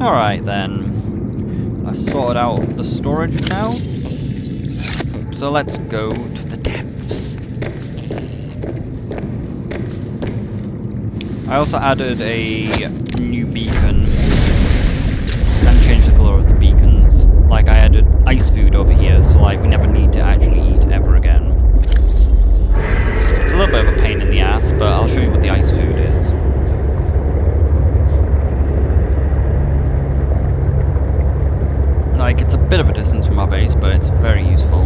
Alright then. I sorted out the storage now. So let's go to the depths. I also added a new beacon and changed the colour of the beacons. Like I added ice food over here, so like we never need to actually eat ever again. It's a little bit of a pain in the ass, but I'll show you what the ice food is. Like, it's a bit of a distance from our base, but it's very useful.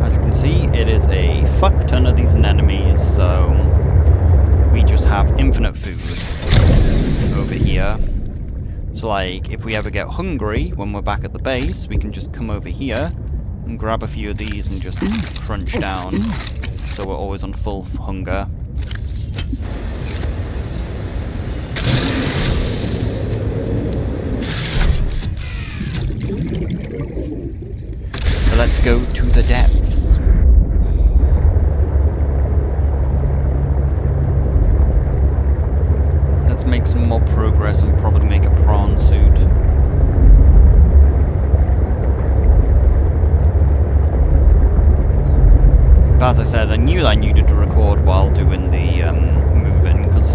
As you can see, it is a fuck ton of these enemies, so we just have infinite food over here. So like, if we ever get hungry when we're back at the base, we can just come over here and grab a few of these and just crunch down. So we're always on full hunger. So let's go to the depths. Let's make some more progress and probably make a prawn suit. But as I said, I knew that I needed to record while doing the move-in, because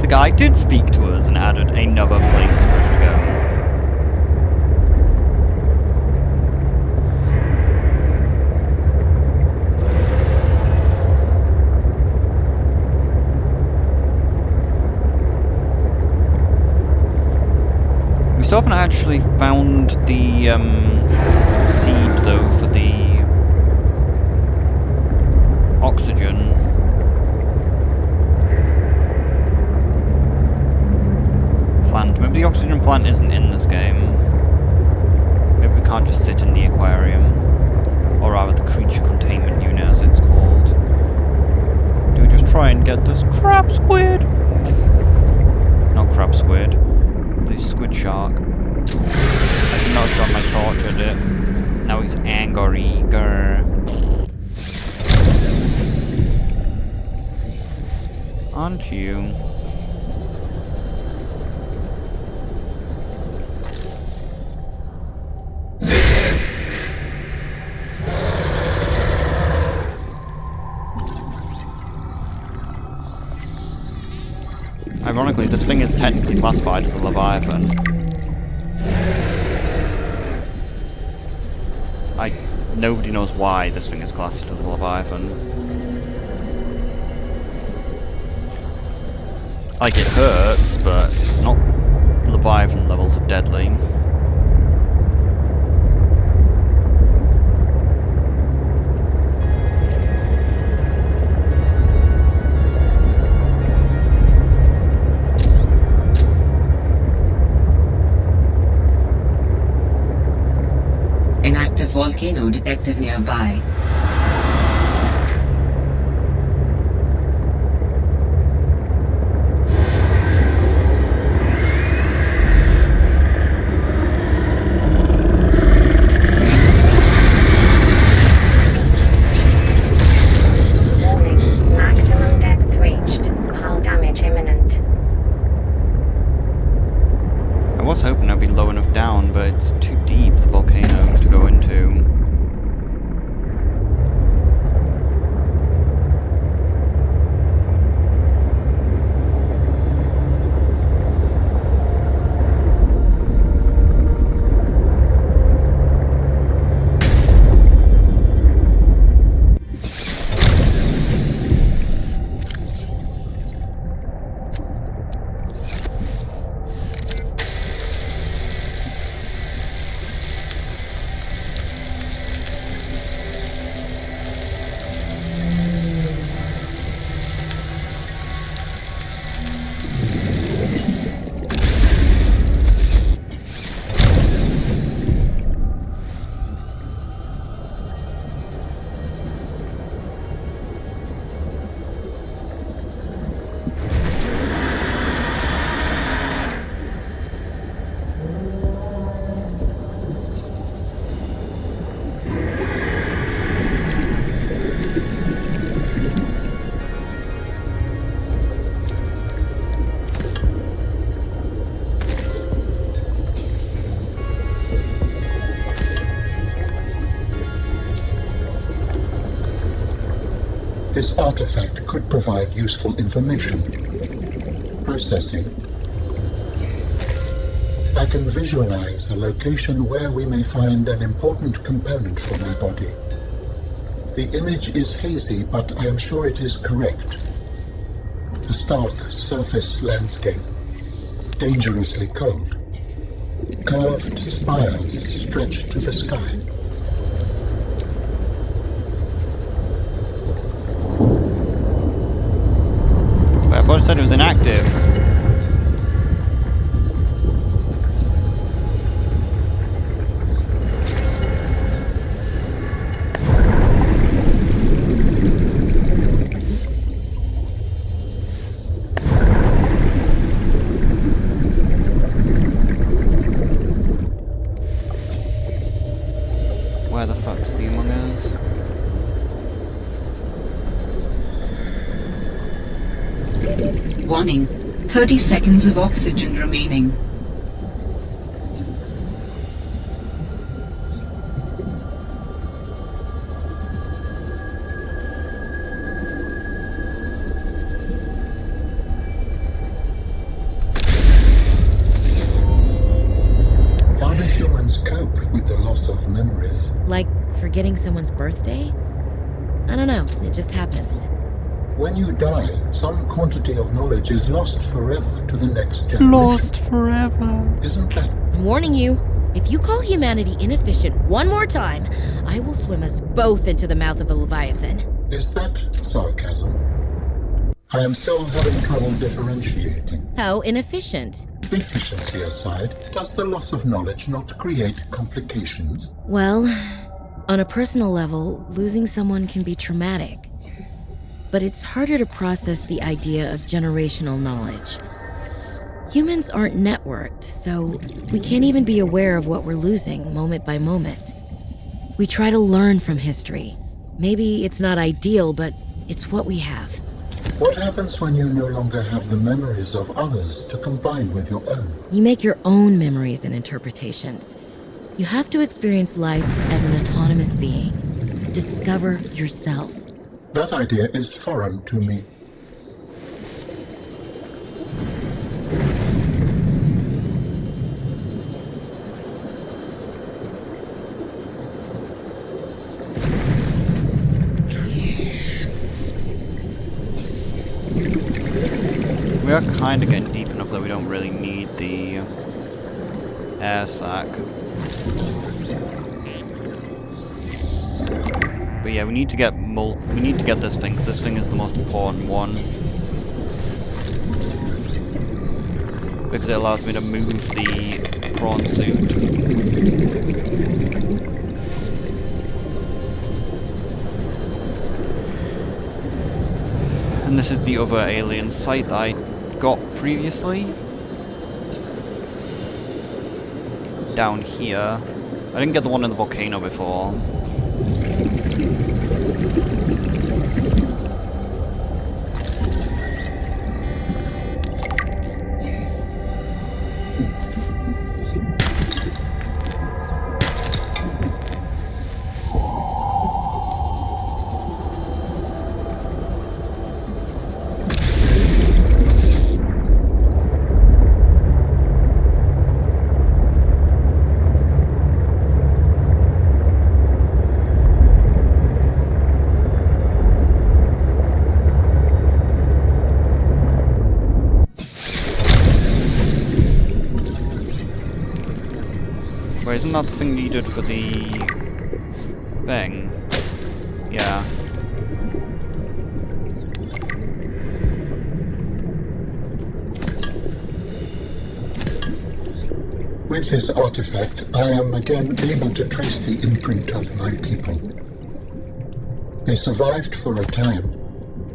the guy did speak to us and added another place for us to go. We still haven't actually found the seed though for the oxygen. Plant. Maybe the oxygen plant isn't in this game. Maybe we can't just sit in the aquarium. Or rather the creature containment unit as it's called. Do we just try and get this crab squid? Not crab squid. The squid shark. I should not have shot my torch at it. Now he's angry. Grr. Aren't you? Ironically, this thing is technically classified as a Leviathan. Nobody knows why this thing is classed as a Leviathan. Like, it hurts, but it's not Leviathan levels of deadly. An active volcano detected nearby. Warning, maximum depth reached. Hull damage imminent. I was hoping I'd be low enough down, but it's too deep, the volcano, to go into. This artifact could provide useful information. Processing. I can visualize a location where we may find an important component for my body. The image is hazy, but I am sure it is correct. A stark surface landscape, dangerously cold. Curved spires stretch to the sky. But I thought it said it was inactive. Where the fuck's the Among Us? Warning. 30 seconds of oxygen remaining. How do humans cope with the loss of memories? Like forgetting someone's birthday? I don't know, it just happens. When you die, some quantity of knowledge is lost forever to the next generation. Lost forever. Isn't that? I'm warning you, if you call humanity inefficient one more time, I will swim us both into the mouth of a Leviathan. Is that sarcasm? I am still having trouble differentiating. How inefficient? Efficiency aside, does the loss of knowledge not create complications? Well, on a personal level, losing someone can be traumatic. But it's harder to process the idea of generational knowledge. Humans aren't networked, so we can't even be aware of what we're losing moment by moment. We try to learn from history. Maybe it's not ideal, but it's what we have. What happens when you no longer have the memories of others to combine with your own? You make your own memories and interpretations. You have to experience life as an autonomous being. Discover yourself. That idea is foreign to me. We are kind of getting deep enough that we don't really need the air sac. But yeah, we need to get this thing, 'cause this thing is the most important one. Because it allows me to move the prawn suit. And this is the other alien site that I got previously. Down here. I didn't get the one in the volcano before. Wait, isn't that the thing needed for the thing? Yeah. With this artifact, I am again able to trace the imprint of my people. They survived for a time,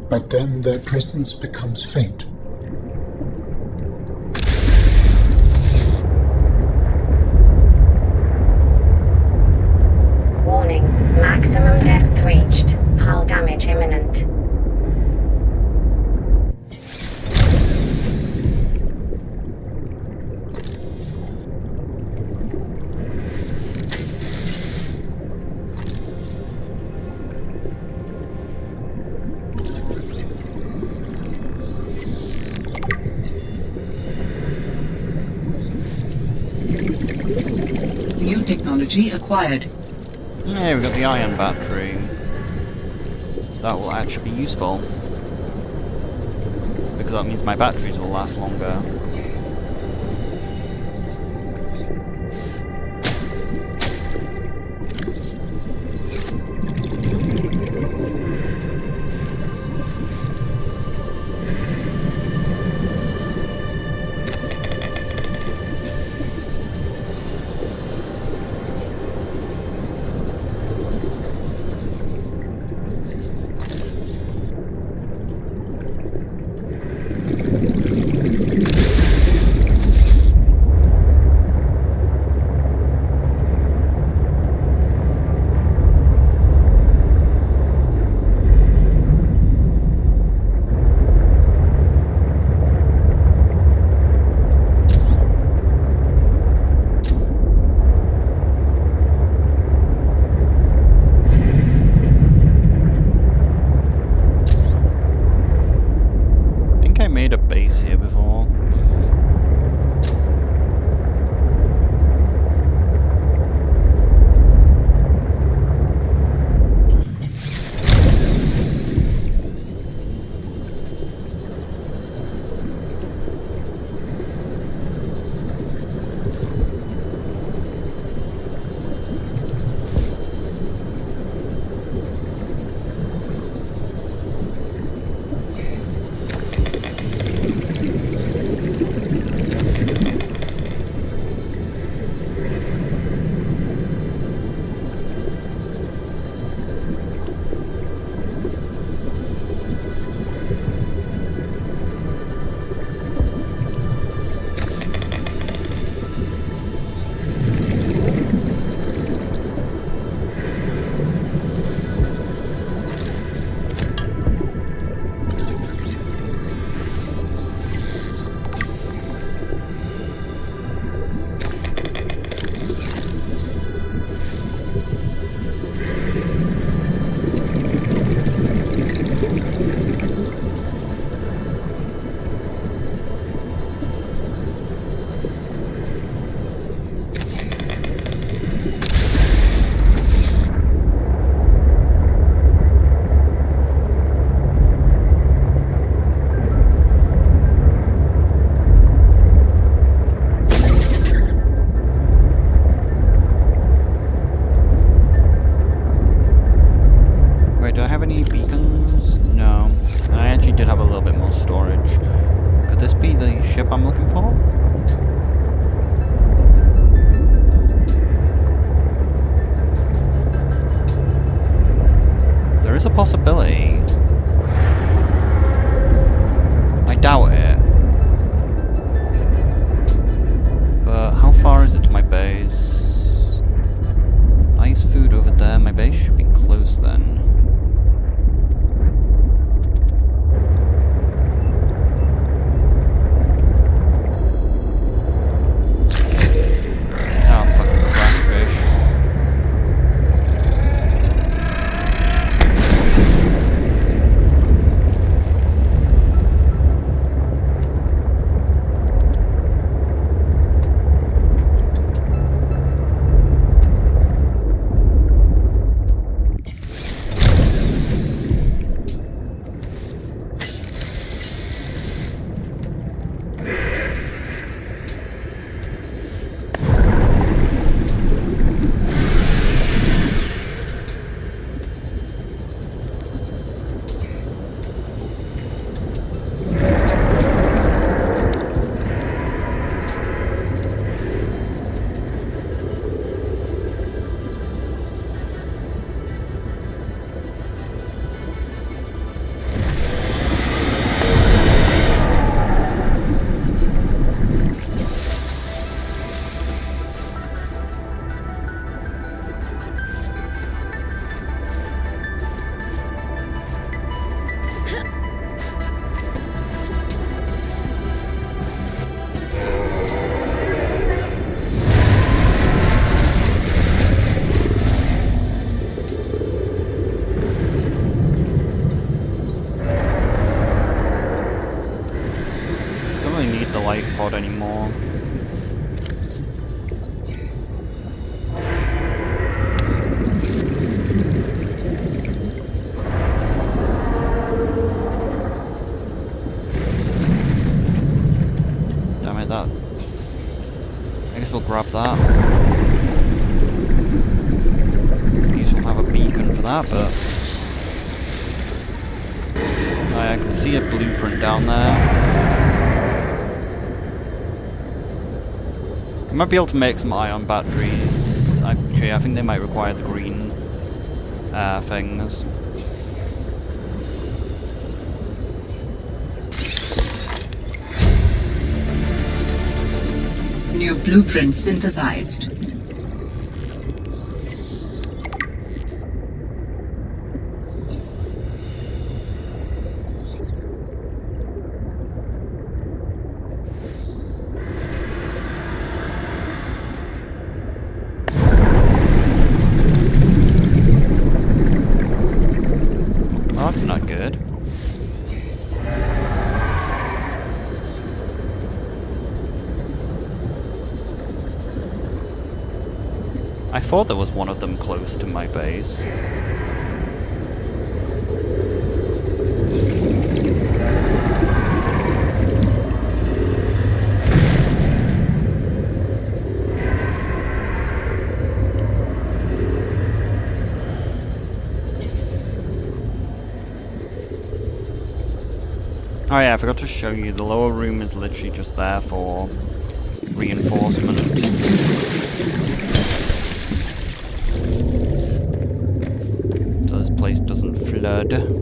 but then their presence becomes faint. Warning, maximum depth reached. Hull damage imminent. technology acquired. Yeah, we got the ion battery. That will actually be useful. Because that means my batteries will last longer. I made a base here before. I'm looking for? There is a possibility. I doubt it. But how far is it to my base? Nice food over there. My base should be close then. Anymore. that. I guess we'll grab that. I guess we'll have a beacon for that, but... I can see a blueprint down there. I might be able to make some ion batteries. Actually, I think they might require the green things. New blueprint synthesized. Well, that's not good. I thought there was one of them close to my base. Oh yeah, I forgot to show you, the lower room is literally just there for reinforcement. So this place doesn't flood.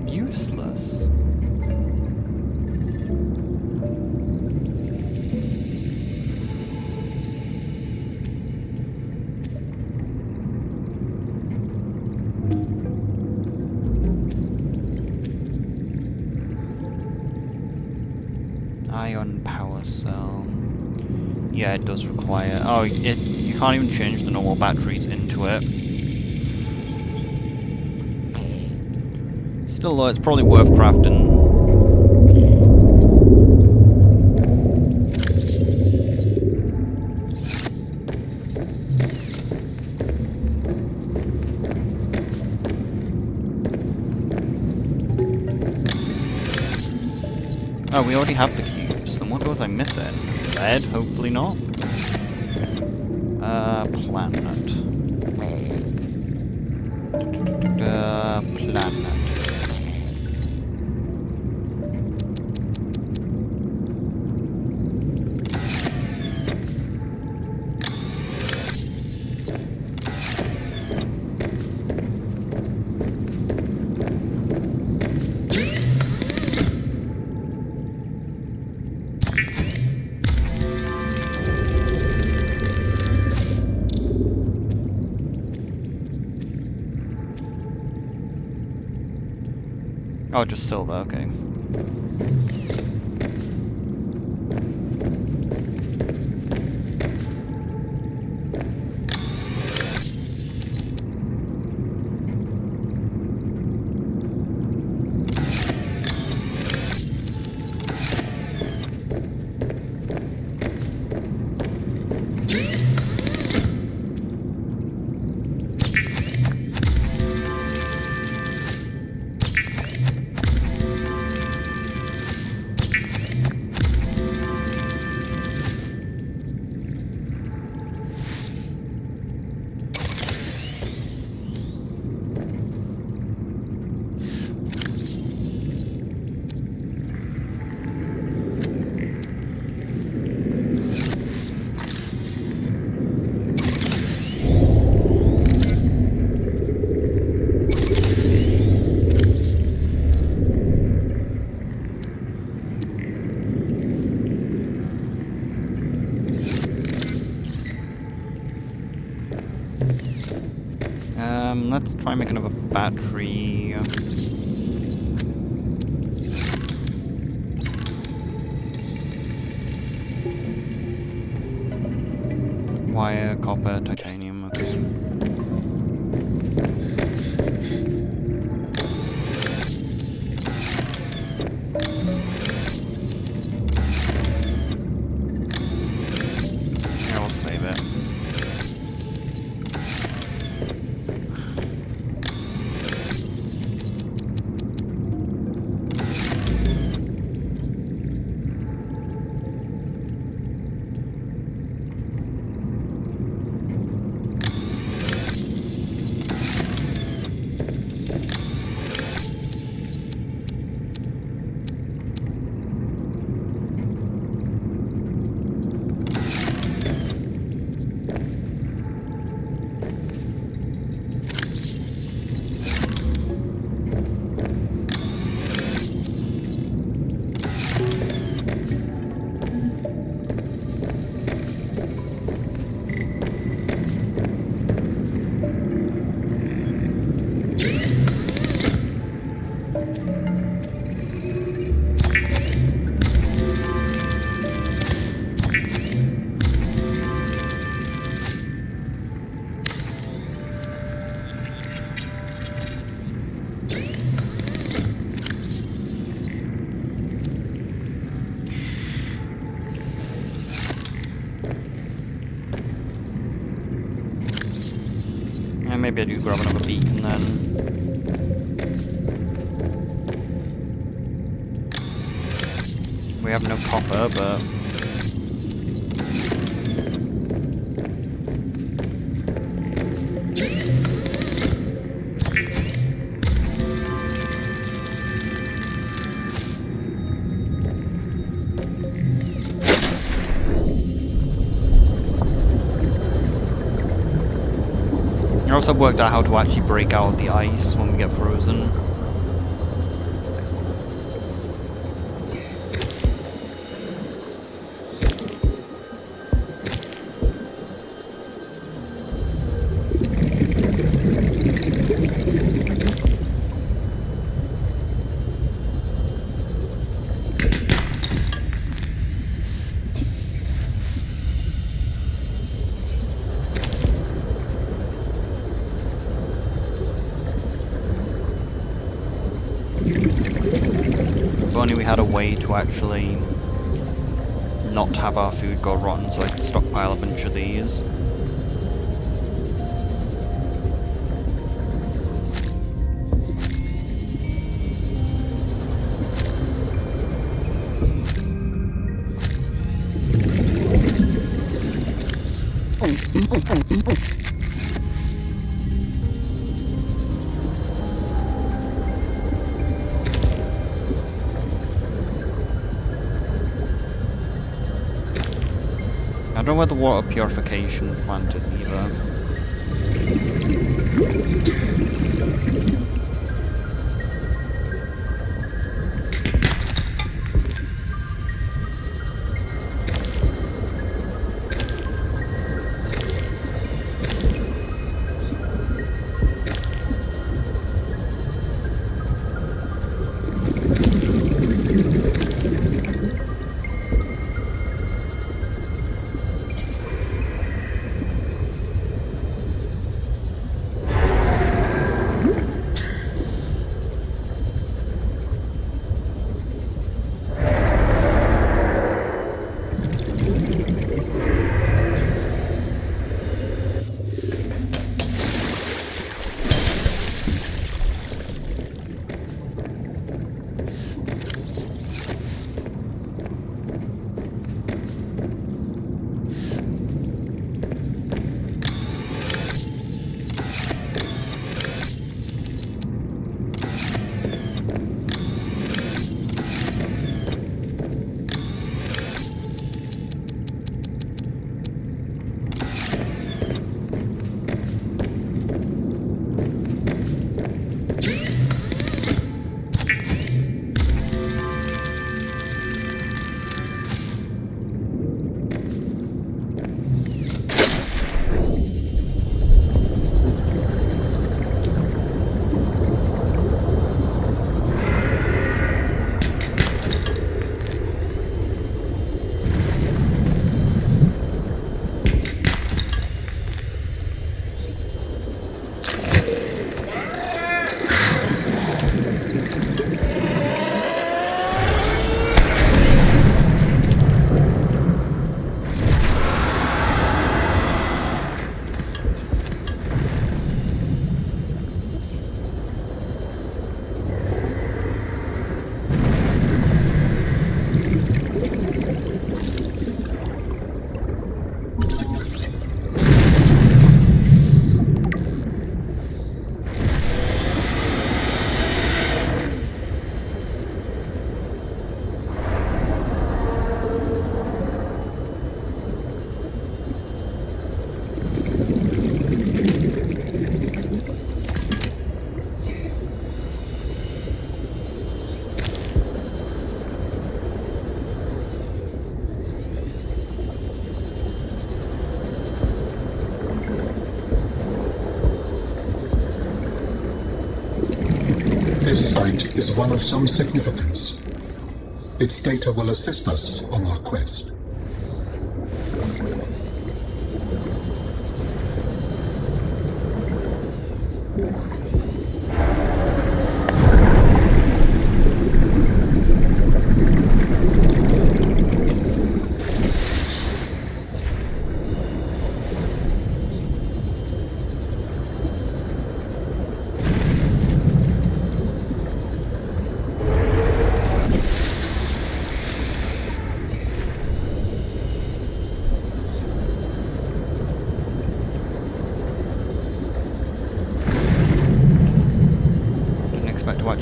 Useless. Ion power cell. Yeah, it does require... Oh, you can't even change the normal batteries into it. Still though, it's probably worth crafting. Oh, we already have the cubes. Then what was I missing? Lead? Hopefully not. Planet. Planet. Oh, just silver, okay. Let's try and make another battery. Wire, copper, titanium, okay. Maybe I do grab another beacon then. We have no copper, but... I also worked out how to actually break out of the ice when we get frozen. If only we had a way to actually not have our food go rotten, so I could stockpile a bunch of these. I don't know where the water purification plant is either. This site is one of some significance. Its data will assist us on our quest.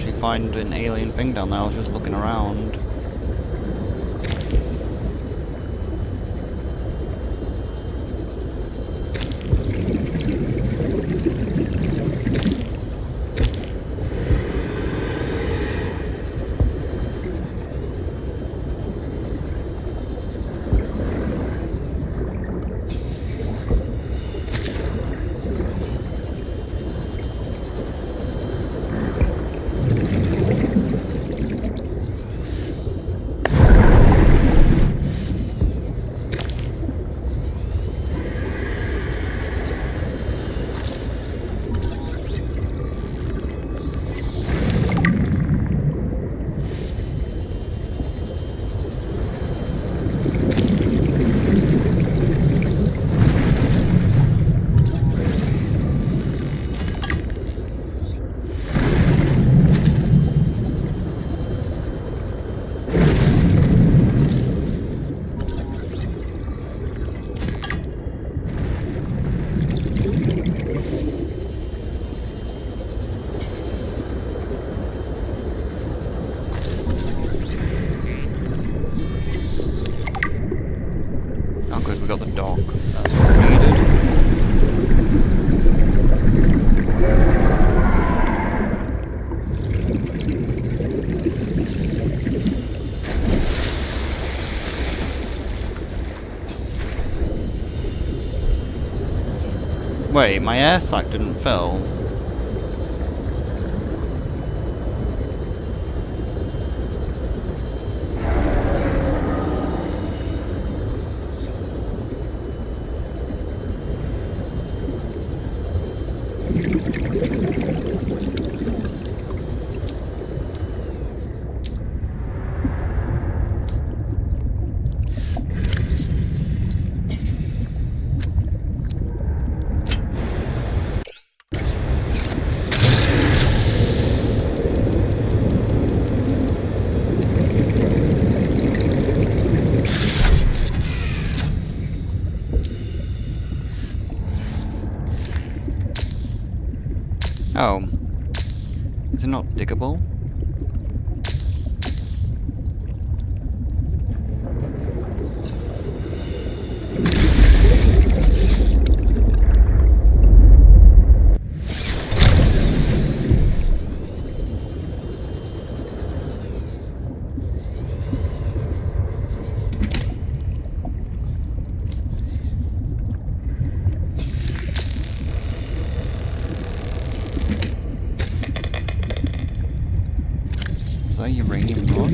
actually find an alien thing down there. I was just looking around. Oh good, we got the dock. That's what we needed. Wait, my air sac didn't fill. Oh. Is it not diggable? Is that uranium rod?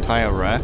entire wreck?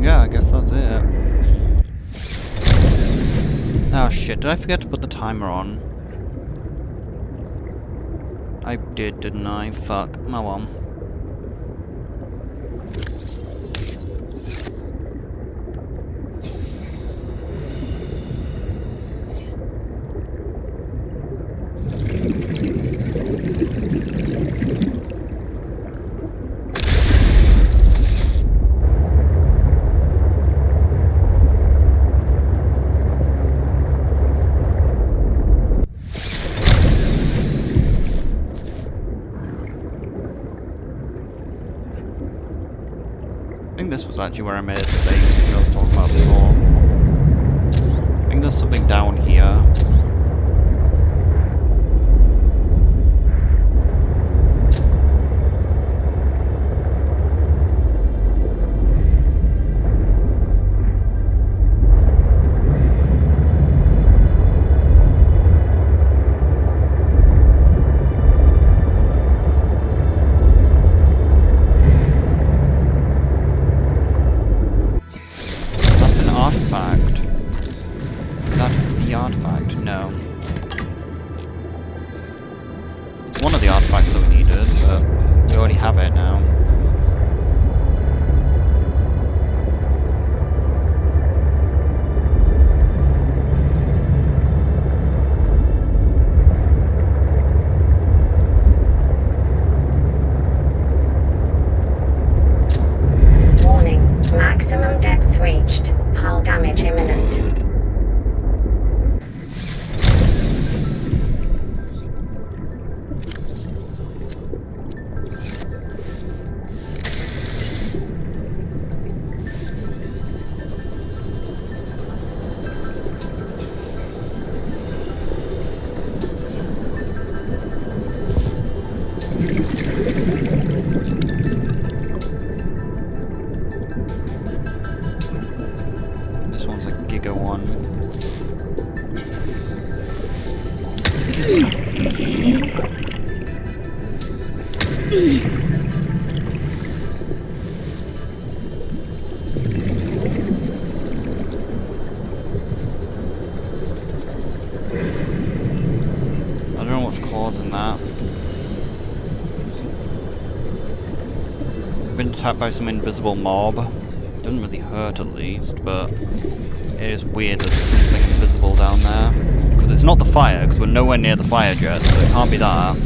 Yeah, I guess that's it. Oh shit, did I forget to put the timer on? I did, didn't I? Fuck. Oh well. I think this was actually where I made the base I was talking about before. I think there's something down here. Artifact. Is that the artifact? No. It's one of the artifacts that we needed, but we already have it now. Warning, maximum depth reached. Hull damage imminent. This one's a giga one. I don't know what's causing that. I've been attacked by some invisible mob. Doesn't really hurt at least, but it is weird that there's something invisible down there. Because it's not the fire, because we're nowhere near the fire jet, so it can't be that.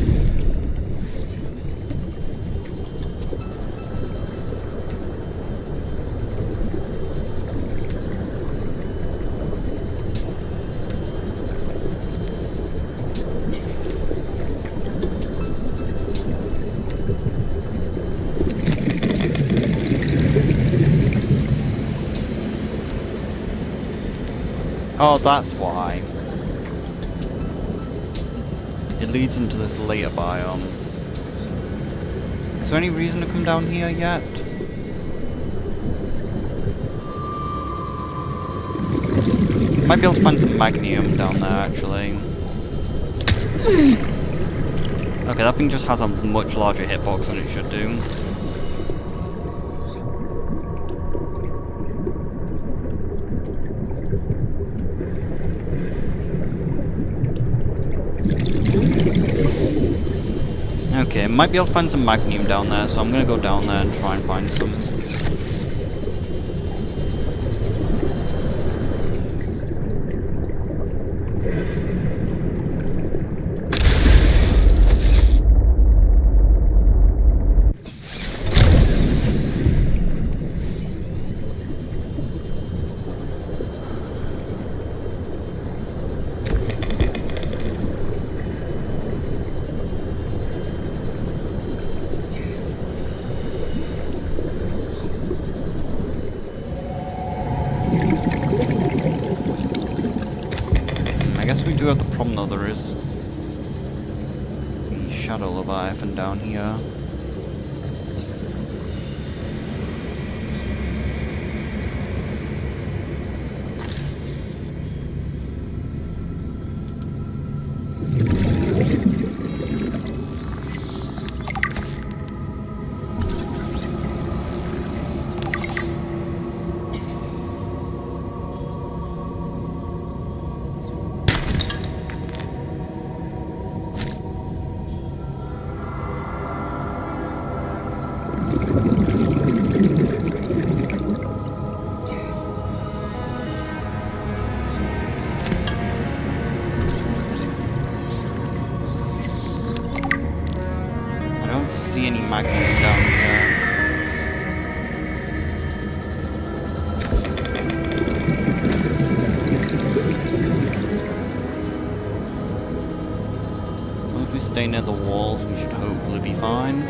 Oh, that's why. It leads into this later biome. Is there any reason to come down here yet? Might be able to find some magnium down there, actually. Okay, that thing just has a much larger hitbox than it should do. Okay, might be able to find some magnium down there, so I'm gonna go down there and try and find some. do have the problem though, there is the Shadow Leviathan down here. See any magnet down here. As long as we stay near the walls, we should hopefully be fine.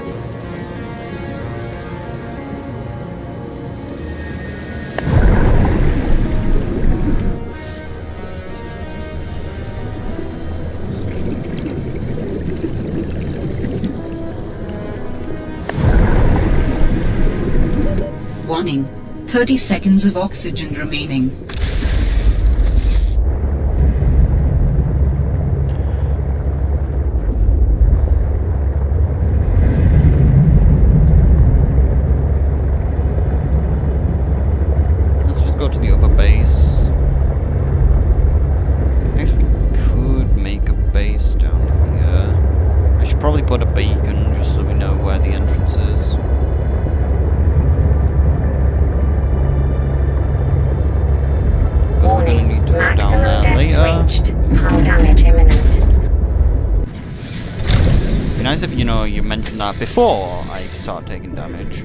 Warning. 30 seconds of oxygen remaining. Let's just go to the other base. I guess we could make a base down here. I should probably put a beacon just so we know where the entrance is. Warning, maximum depth reached. Hull damage imminent. It'd be nice if, you know, you mentioned that before I start taking damage.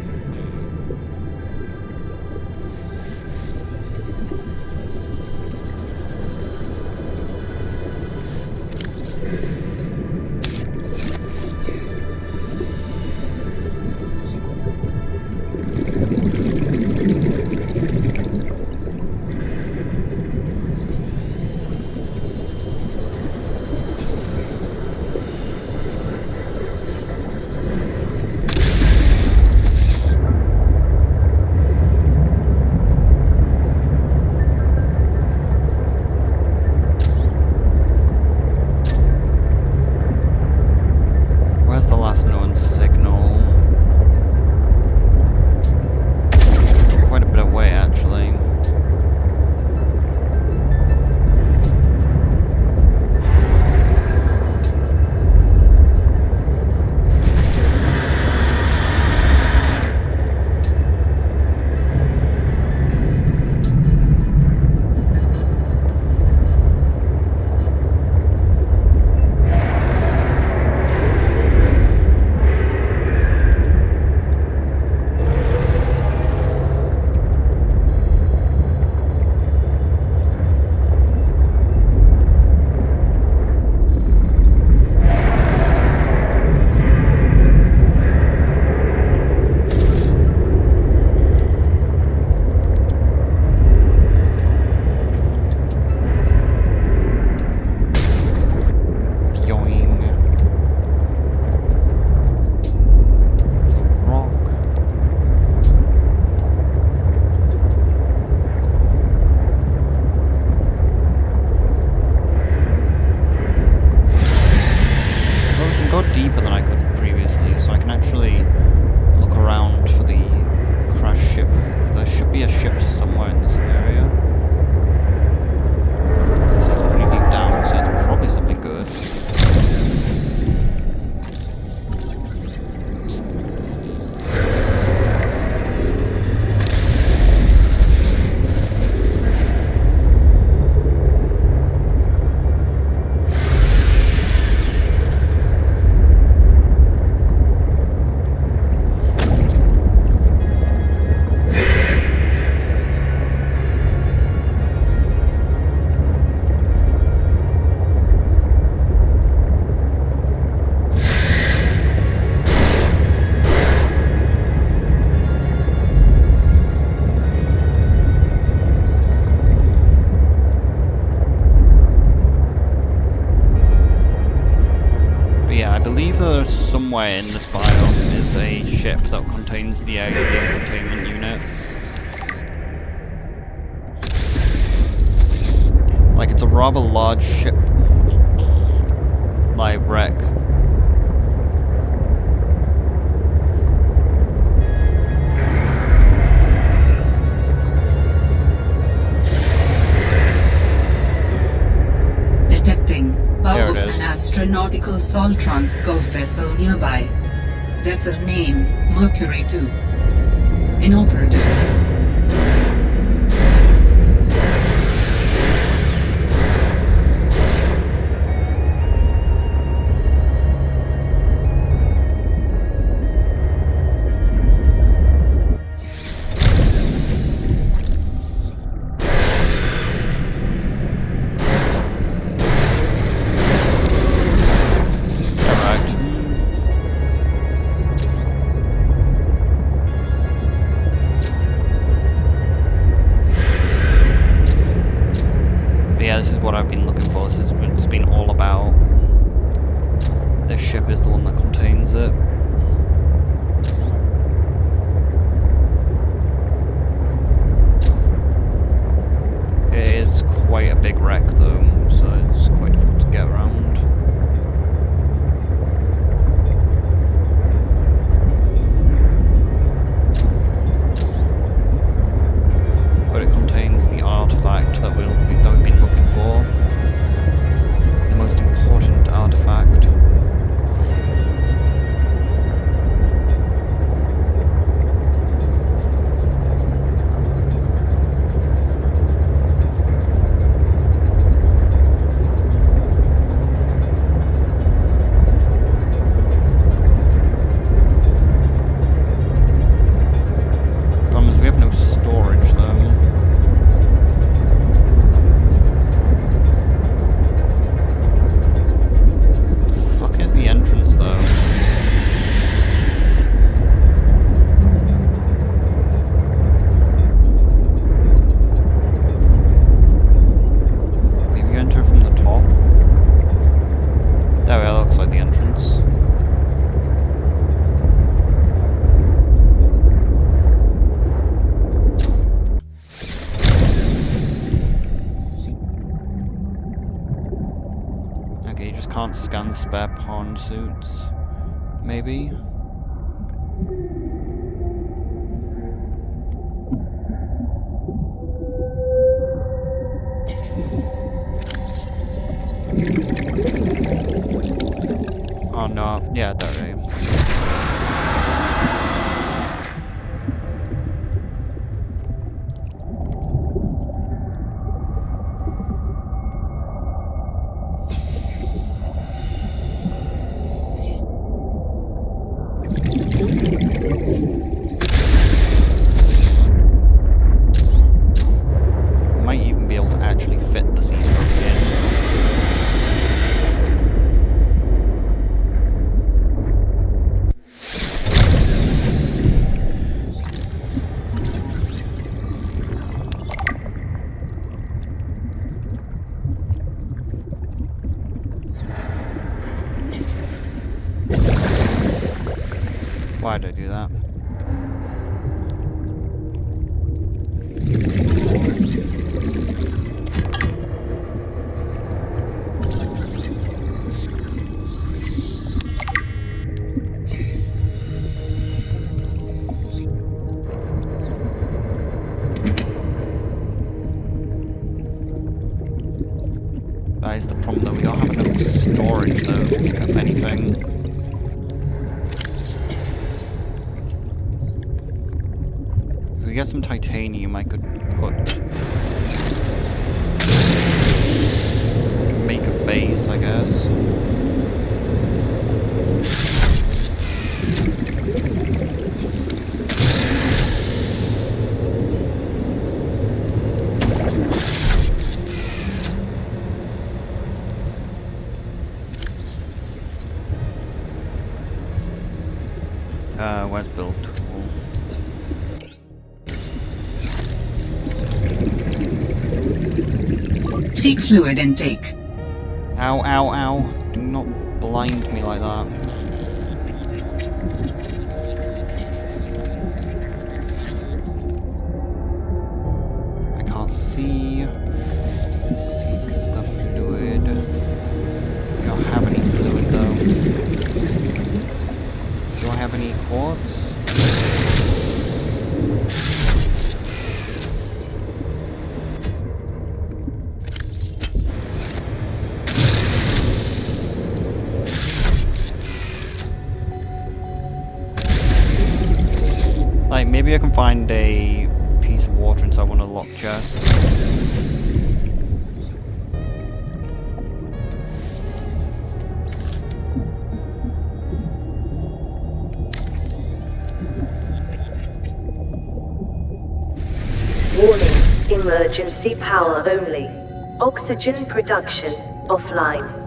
I believe somewhere in this biome is a ship that contains the alien containment unit. Like, it's a rather large ship, like, wreck. Detecting bow There of it is. an astronautical Soltrans Gov vessel nearby. Vessel name Mercury 2. Inoperative. Correct. But yeah, this is what I've been looking for. It's been all about. This ship is the one that contains it. It is quite a big wreck though, so it's quite difficult to get around. But it contains the artifact that we've been looking for. The most important artifact. Problem is we have no storage though. Fuck is the entrance though? Maybe you enter from the top? There we are, looks like the entrance. Okay, you just can't scan spare pawn suits. Maybe? Oh no, yeah, there it is. Might even be able to actually fit the sea stroke in. Why did I do that? That is the problem though, we don't have enough storage though to pick up anything. If we get some titanium, I could make a base, I guess. Where's build tool? Seek fluid intake. Ow, ow, ow. Do not blind me like that? I can't see. Seek the fluid. We don't have any fluid though. Do I have any quartz? Like, maybe I can find a piece of water inside one of the locked chests. Warning, emergency power only. Oxygen production offline.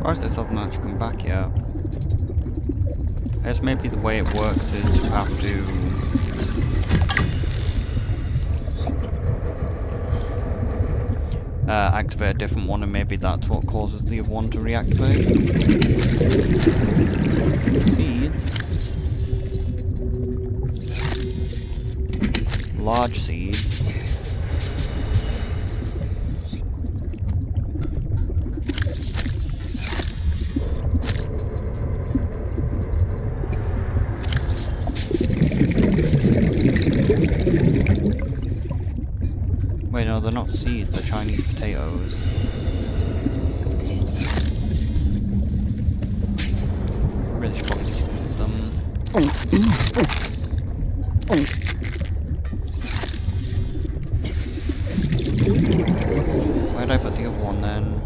Why is this hasn't actually come back yet? I guess maybe the way it works is you have to activate a different one, and maybe that's what causes the other one to reactivate. Seeds. Large seeds. Wait, no, they're not seeds, they're Chinese potatoes. Really should probably use them. Where did I put the other one then?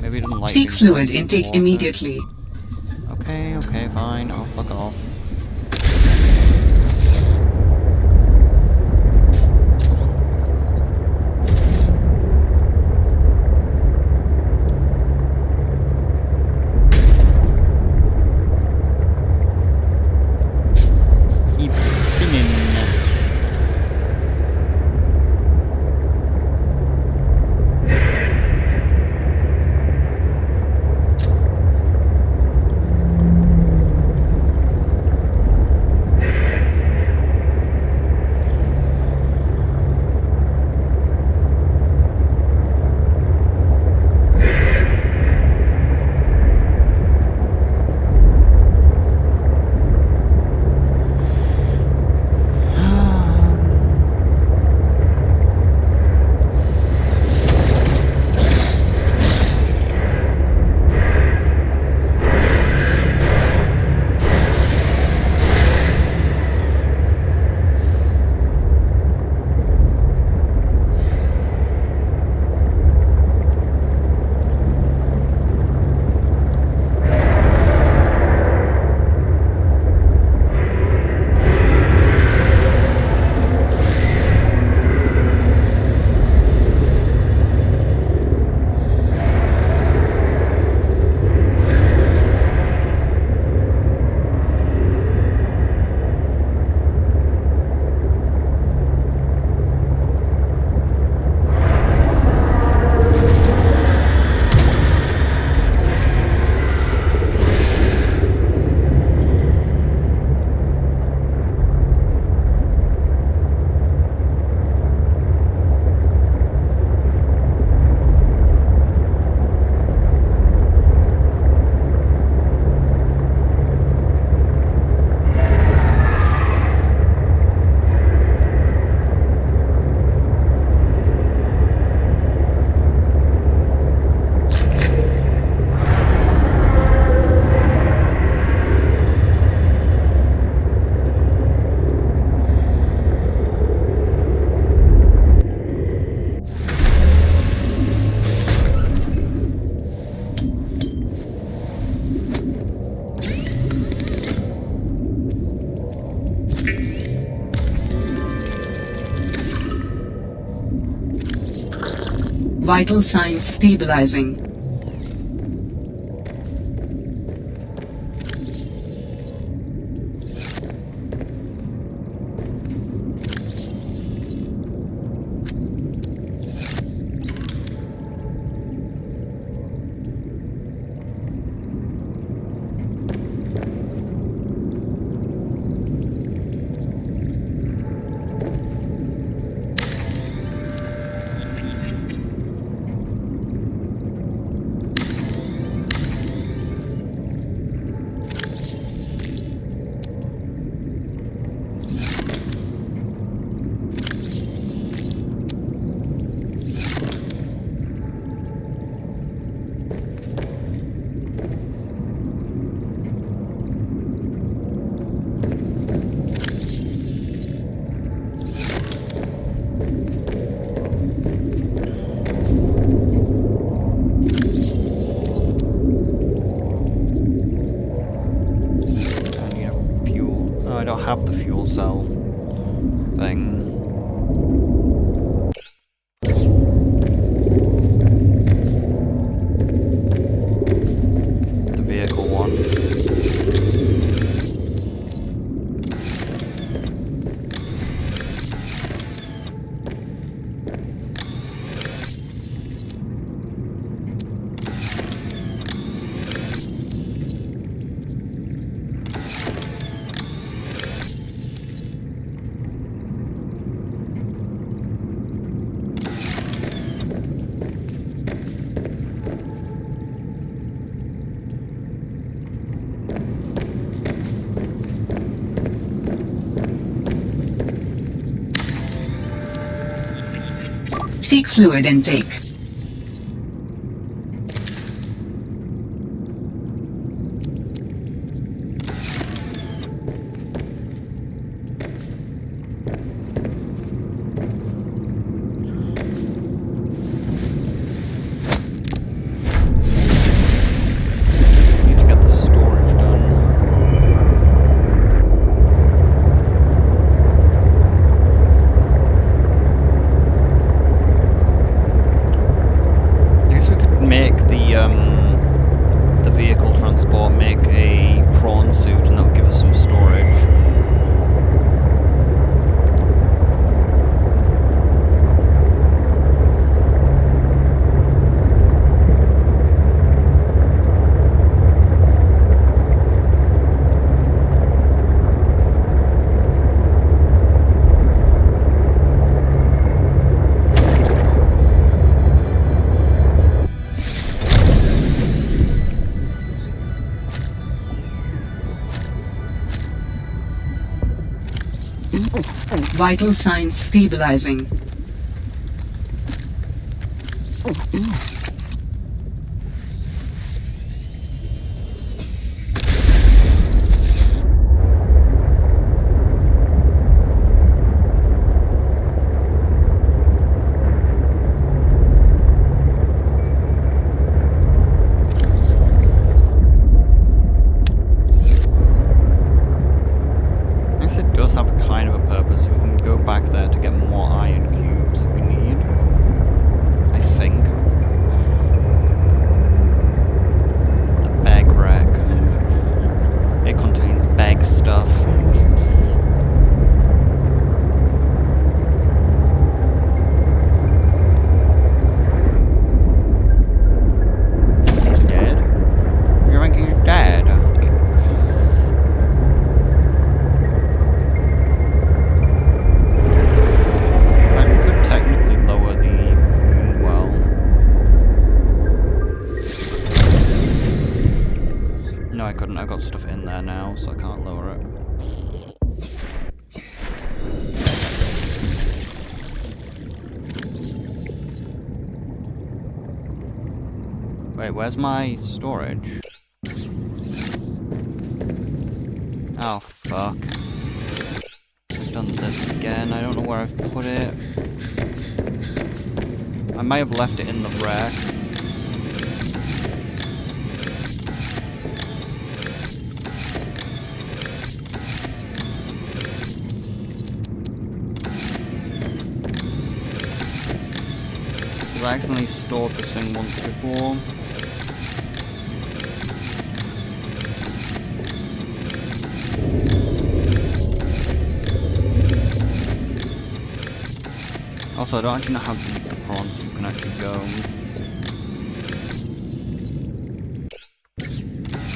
Maybe it didn't like Seek being fluid soaked in intake water. immediately. Okay, fine. Oh, fuck off. Keep spinning. Vital signs stabilizing. Have the fuel cell thing. The vehicle one. Seek fluid intake. Need to get the storage done. Make the vehicle transport make a prawn suit, and that'll give us some storage. Vital signs stabilizing. I've got stuff in there now, so I can't lower it. Wait, where's my storage? Oh, fuck. I've done this again. I don't know where I've put it. I might have left it in the wreck. I accidentally stored this thing once before. Also, I don't actually know how deep the prawn soup can actually go.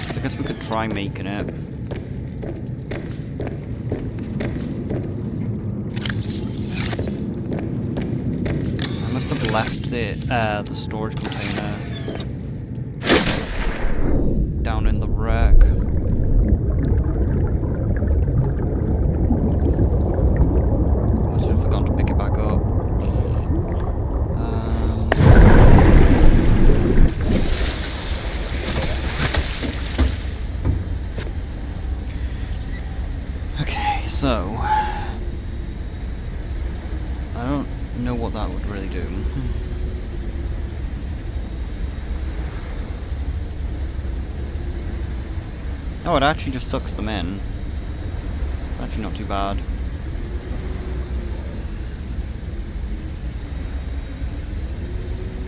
I guess we could try making it. I must have left the storage container down in the wreck. Must have forgotten to pick it back up. Okay, so I don't know what that would really do. Oh, it actually just sucks them in. It's actually not too bad.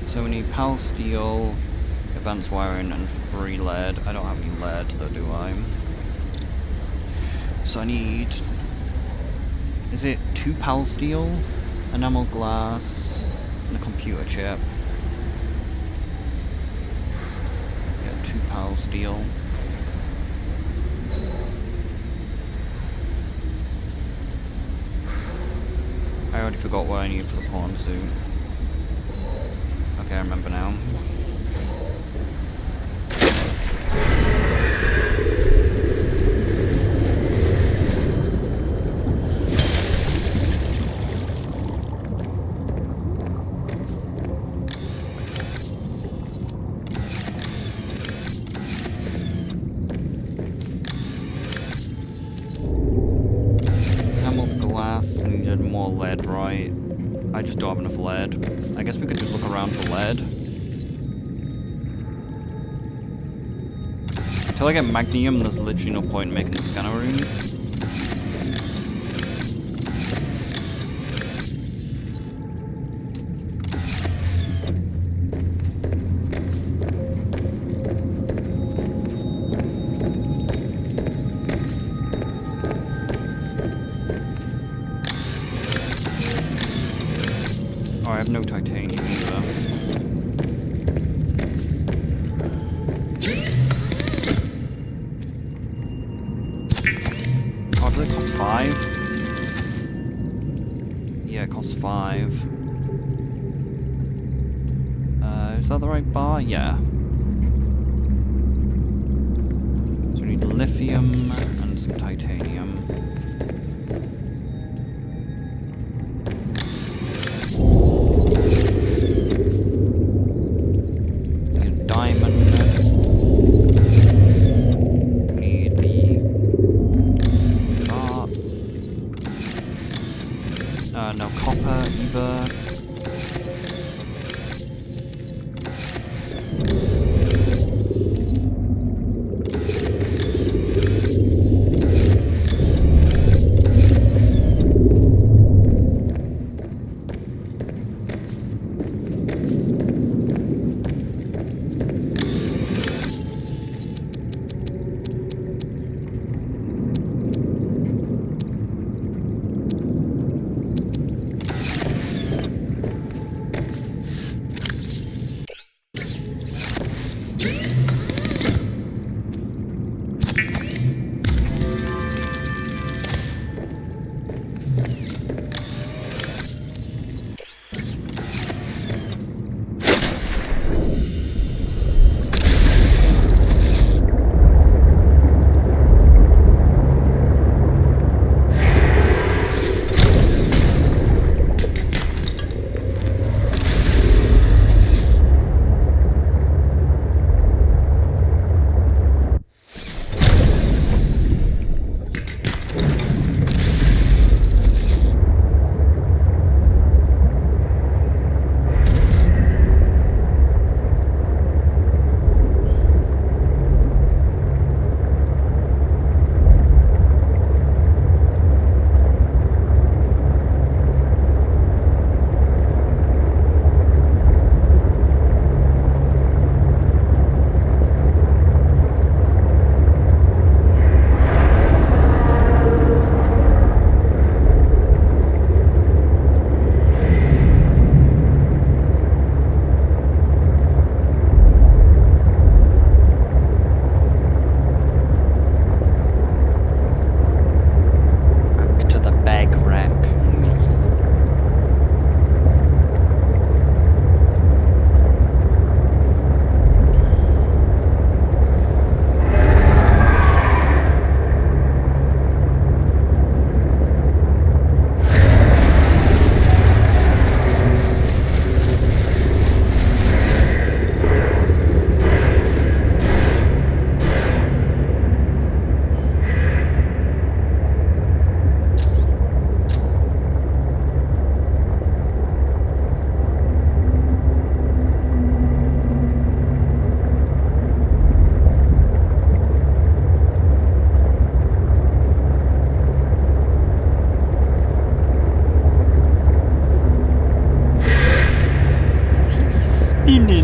So we need PAL steel, advanced wiring, and 3 lead. I don't have any lead though, do I? So I need... Is it 2 PAL steel, enamel glass, and a computer chip? Yeah, 2 PAL steel. I already forgot what I need for the pawn suit. Okay, I remember now. Needed more lead, right? I just don't have enough lead. I guess we could just look around for lead. Until I get magnesium, there's literally no point in making the scanner room. I have no titanium either. Oh, does it cost 5? Yeah, it costs 5. Is that the right bar? Yeah. So we need lithium and some titanium. No copper either. linen.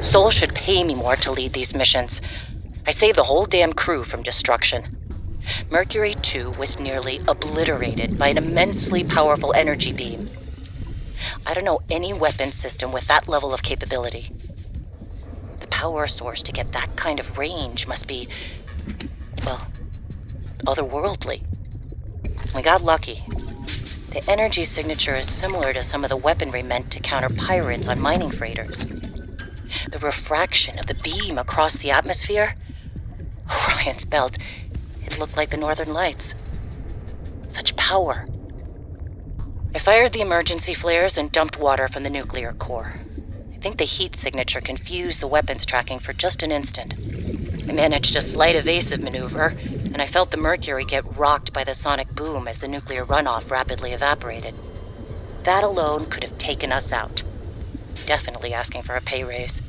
Sol should pay me more to lead these missions. I saved the whole damn crew from destruction. Mercury 2 was nearly obliterated by an immensely powerful energy beam. I don't know any weapon system with that level of capability. The power source to get that kind of range must be, well, otherworldly. We got lucky. The energy signature is similar to some of the weaponry meant to counter pirates on mining freighters. The refraction of the beam across the atmosphere? Orion's belt, it looked like the Northern Lights. Such power. I fired the emergency flares and dumped water from the nuclear core. I think the heat signature confused the weapons tracking for just an instant. I managed a slight evasive maneuver, and I felt the Mercury get rocked by the sonic boom as the nuclear runoff rapidly evaporated. That alone could have taken us out. Definitely asking for a pay raise.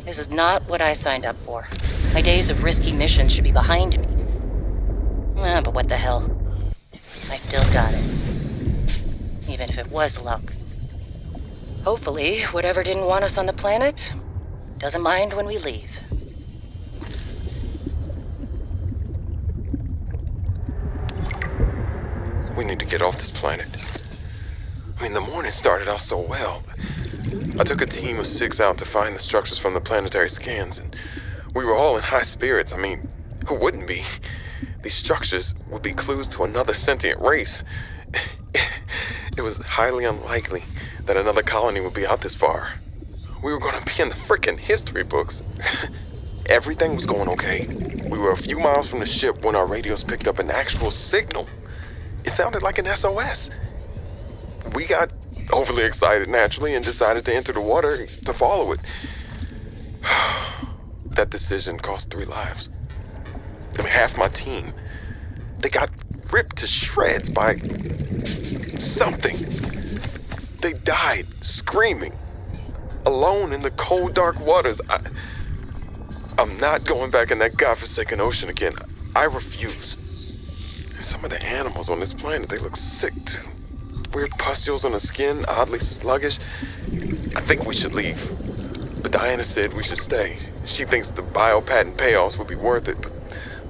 This is not what I signed up for. My days of risky missions should be behind me. But what the hell? I still got it. Even if it was luck. Hopefully, whatever didn't want us on the planet doesn't mind when we leave. We need to get off this planet. I mean, the morning started out so well. I took a team of 6 out to find the structures from the planetary scans, and we were all in high spirits. I mean, who wouldn't be? These structures would be clues to another sentient race. It was highly unlikely that another colony would be out this far. We were going to be in the frickin' history books. Everything was going okay. We were a few miles from the ship when our radios picked up an actual signal. It sounded like an SOS. We got overly excited naturally and decided to enter the water to follow it. That decision cost 3 lives. I mean, half my team. They got ripped to shreds by something. They died screaming, alone in the cold, dark waters. I'm not going back in that godforsaken ocean again. I refuse. Some of the animals on this planet, they look sick too. Weird pustules on the skin, oddly sluggish. I think we should leave. But Diana said we should stay. She thinks the biopatent payoffs would be worth it, but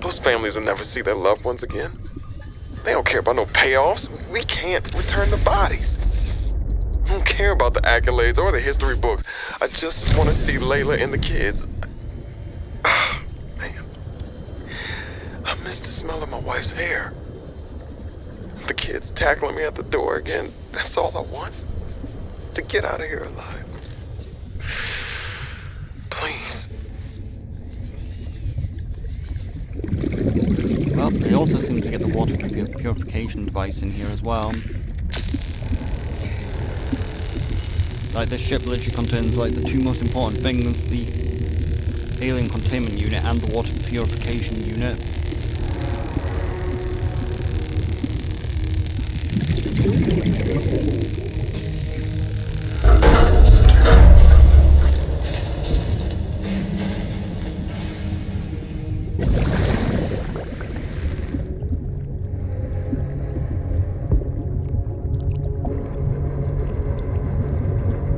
those families will never see their loved ones again. They don't care about no payoffs. We can't return the bodies. I don't care about the accolades or the history books. I just want to see Layla and the kids. Man. I miss the smell of my wife's hair. The kids tackling me at the door again. That's all I want. To get out of here alive. Please. Well, they also seem to get the water purification device in here as well. Like, this ship literally contains, like, the 2 most important things, the alien containment unit and the water purification unit.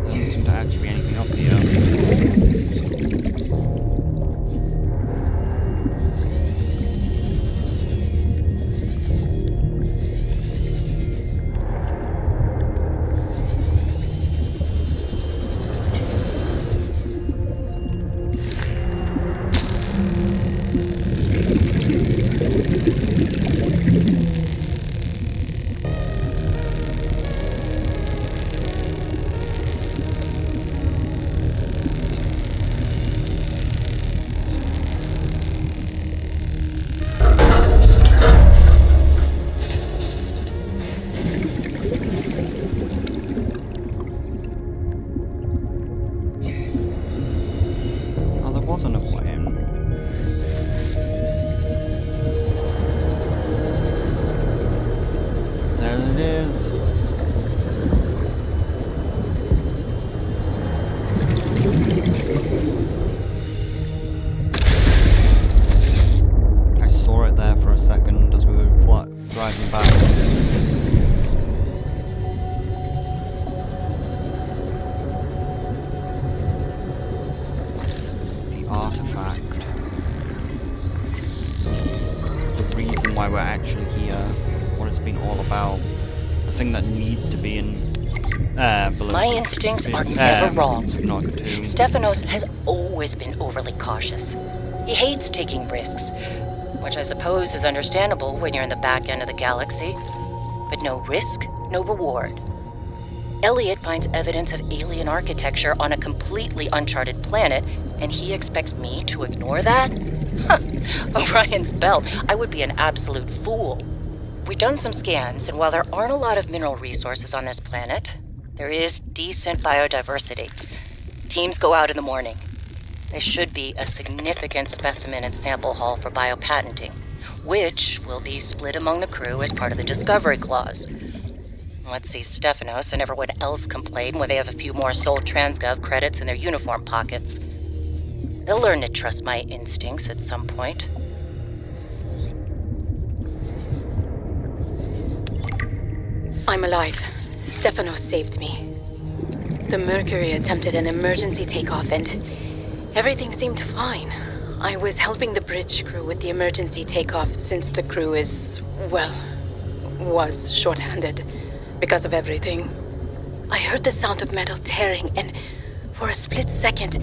Doesn't seem to actually be anything up here. wasn't a plane. There it is. I saw it there for a second as we were driving back. The artifact. The reason why we're actually here. What it's been all about. The thing that needs to be in My instincts are never wrong. Subnautica 2. Stephanos has always been overly cautious. He hates taking risks, which I suppose is understandable when you're in the back end of the galaxy. But no risk, no reward. Elliot finds evidence of alien architecture on a completely uncharted planet, and he expects me to ignore that? Orion's belt, I would be an absolute fool. We've done some scans, and while there aren't a lot of mineral resources on this planet, there is decent biodiversity. Teams go out in the morning. There should be a significant specimen and sample haul for biopatenting, which will be split among the crew as part of the discovery clause. Let's see Stephanos and everyone else complain when they have a few more Sol Transgov credits in their uniform pockets. They'll learn to trust my instincts at some point. I'm alive. Stephanos saved me. The Mercury attempted an emergency takeoff and everything seemed fine. I was helping the bridge crew with the emergency takeoff since the crew was short-handed because of everything. I heard the sound of metal tearing and for a split second,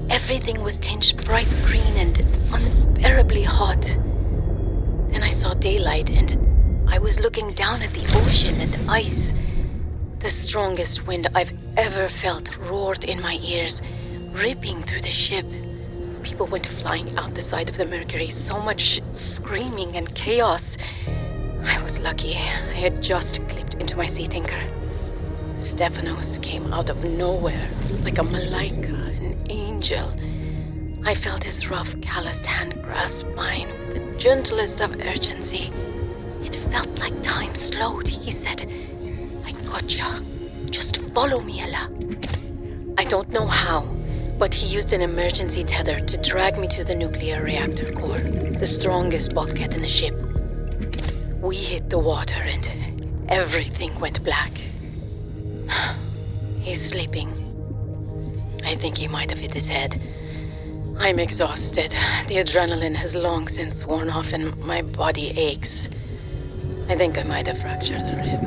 everything was tinged bright green and unbearably hot. Then I saw daylight and I was looking down at the ocean and ice. The strongest wind I've ever felt roared in my ears, ripping through the ship. People went flying out the side of the Mercury, so much screaming and chaos. I was lucky. I had just clipped into my seat anchor. Stephanos came out of nowhere, like a malaika, an angel. I felt his rough, calloused hand grasp mine with the gentlest of urgency. It felt like time slowed, he said. I gotcha. Just follow me, Ella. I don't know how, but he used an emergency tether to drag me to the nuclear reactor core, the strongest bulkhead in the ship. We hit the water and everything went black. He's sleeping. I think he might have hit his head. I'm exhausted. The adrenaline has long since worn off and my body aches. I think I might have fractured the rib.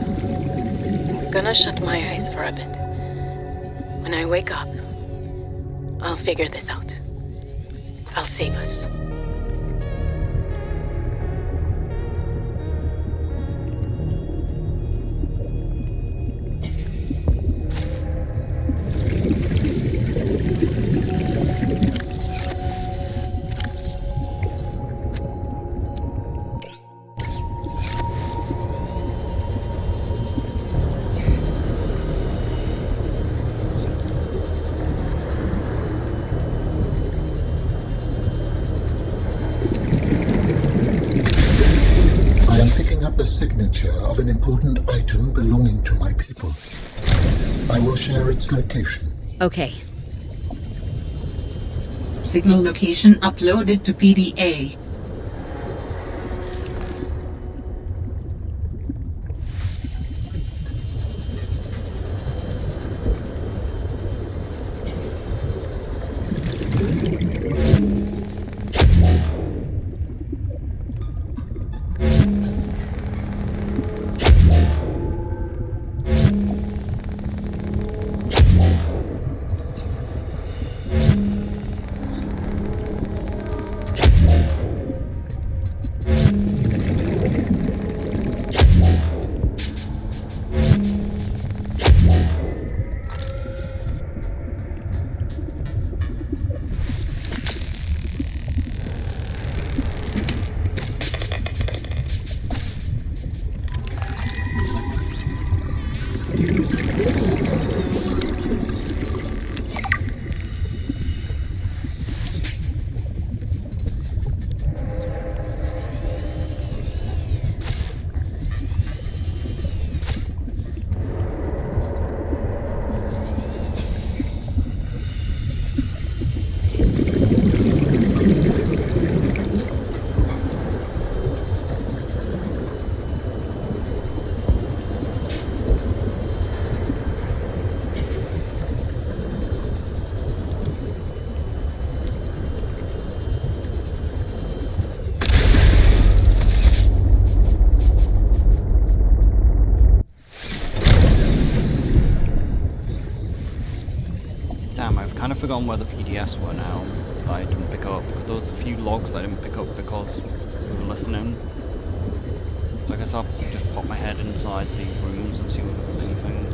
I'm gonna shut my eyes for a bit. When I wake up, I'll figure this out. I'll save us. The signature of an important item belonging to my people. I will share its location. Okay. Signal location uploaded to PDA. damn, I've kind of forgotten where the PDS were now that I didn't pick up. Because there was a few logs that I didn't pick up because we were listening. So I guess I'll just pop my head inside the rooms and see if there's anything.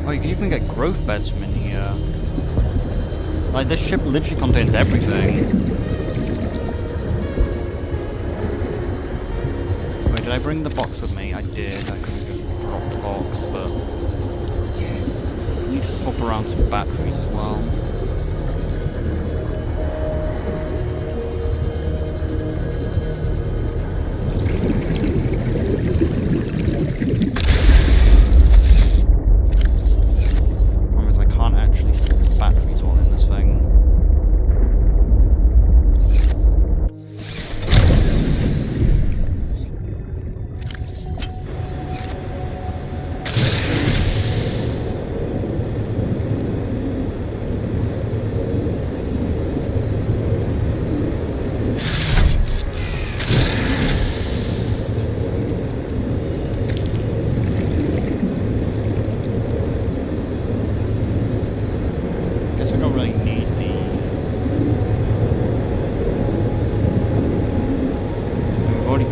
Oh, you can even get growth beds from in here. Like, this ship literally contains everything. Wait, did I bring the box with me? I did. I could have just dropped the box, but... I need to swap around some batteries as well.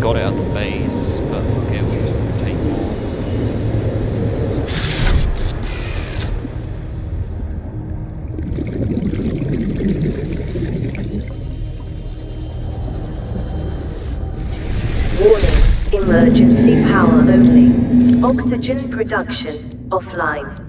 Got it at the base, but okay, we'll just take more. Warning, emergency power only. Oxygen production offline.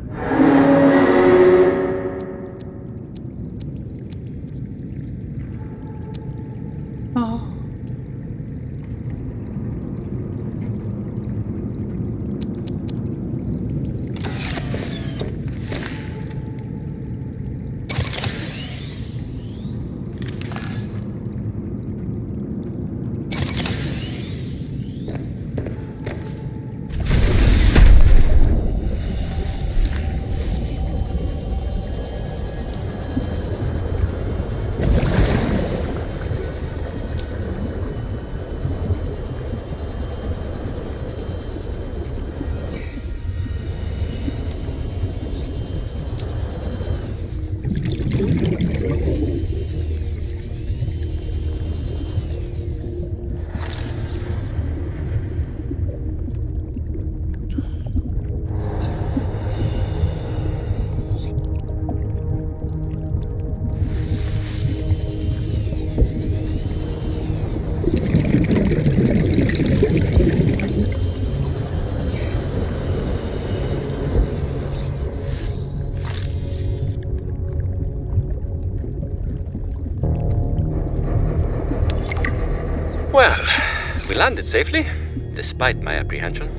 Well, we landed safely, despite my apprehension.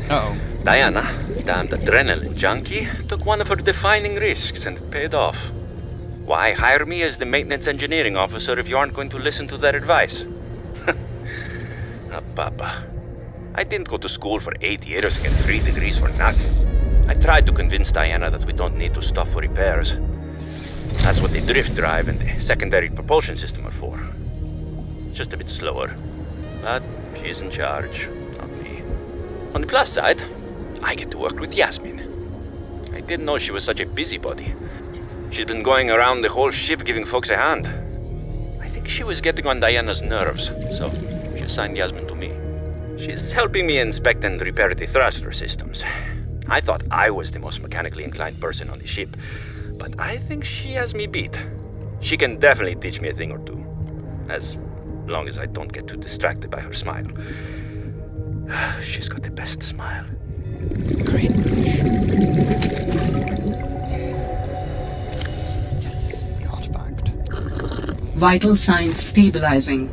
Uh-oh. Diana, damned adrenaline junkie, took one of her defining risks and it paid off. Why hire me as the maintenance engineering officer if you aren't going to listen to their advice? Papa. I didn't go to school for 8 years and get 3 degrees for nothing. I tried to convince Diana that we don't need to stop for repairs. That's what the drift drive and the secondary propulsion system are for. Just a bit slower. But she's in charge, not me. On the plus side, I get to work with Yasmin. I didn't know she was such a busybody. She's been going around the whole ship giving folks a hand. I think she was getting on Diana's nerves, so she assigned Yasmin to me. She's helping me inspect and repair the thruster systems. I thought I was the most mechanically inclined person on the ship, but I think she has me beat. She can definitely teach me a thing or two. As long as I don't get too distracted by her smile. She's got the best smile. Cringe. Yes, the artifact. Vital signs stabilizing.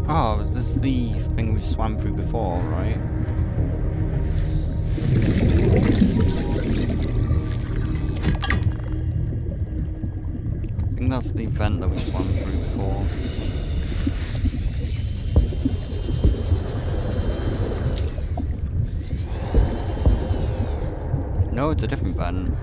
Oh, is this the thing we swam through before, right? I think that's the vent that we swam through before. No, it's a different vent.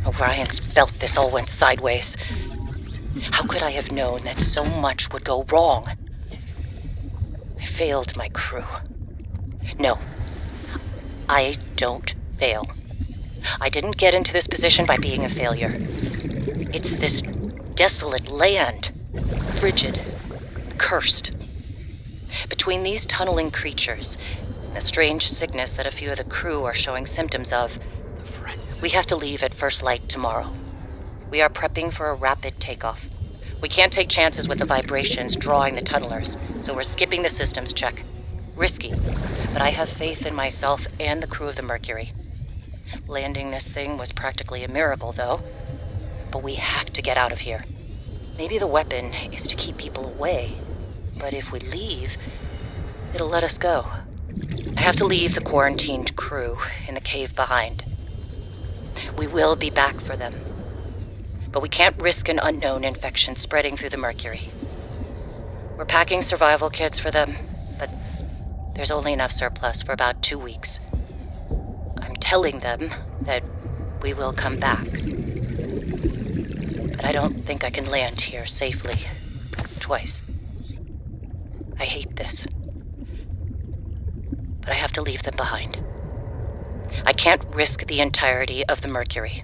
O'Brien's belt this all went sideways. How could I have known that so much would go wrong? I failed my crew. No, I don't fail. I didn't get into this position by being a failure. It's this desolate land. Frigid. Cursed. Between these tunneling creatures and a strange sickness that a few of the crew are showing symptoms of, we have to leave at first light tomorrow. We are prepping for a rapid takeoff. We can't take chances with the vibrations drawing the tunnelers, so we're skipping the systems check. Risky, but I have faith in myself and the crew of the Mercury. Landing this thing was practically a miracle, though. But we have to get out of here. Maybe the weapon is to keep people away, but if we leave, it'll let us go. I have to leave the quarantined crew in the cave behind. We will be back for them, but we can't risk an unknown infection spreading through the Mercury. We're packing survival kits for them, but there's only enough surplus for about 2 weeks. I'm telling them that we will come back, but I don't think I can land here safely twice. I hate this, but I have to leave them behind. I can't risk the entirety of the Mercury.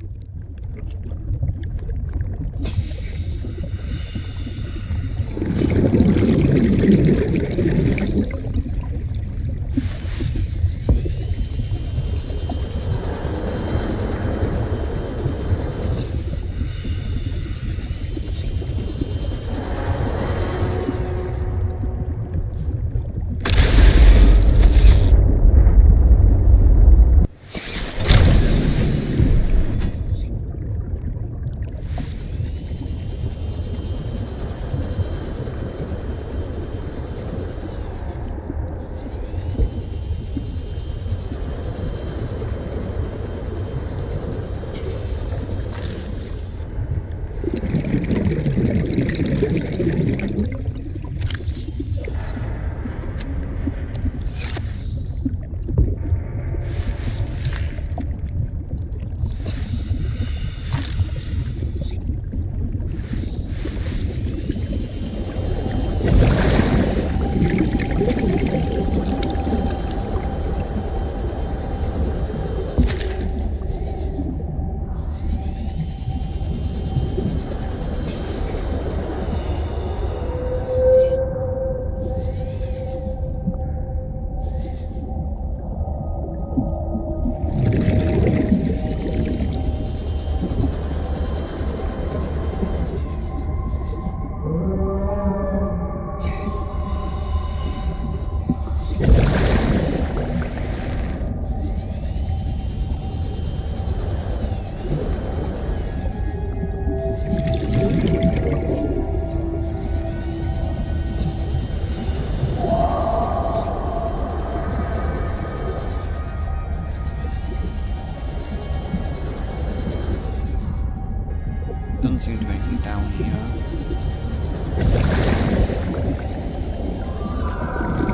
Doesn't seem to be anything down here.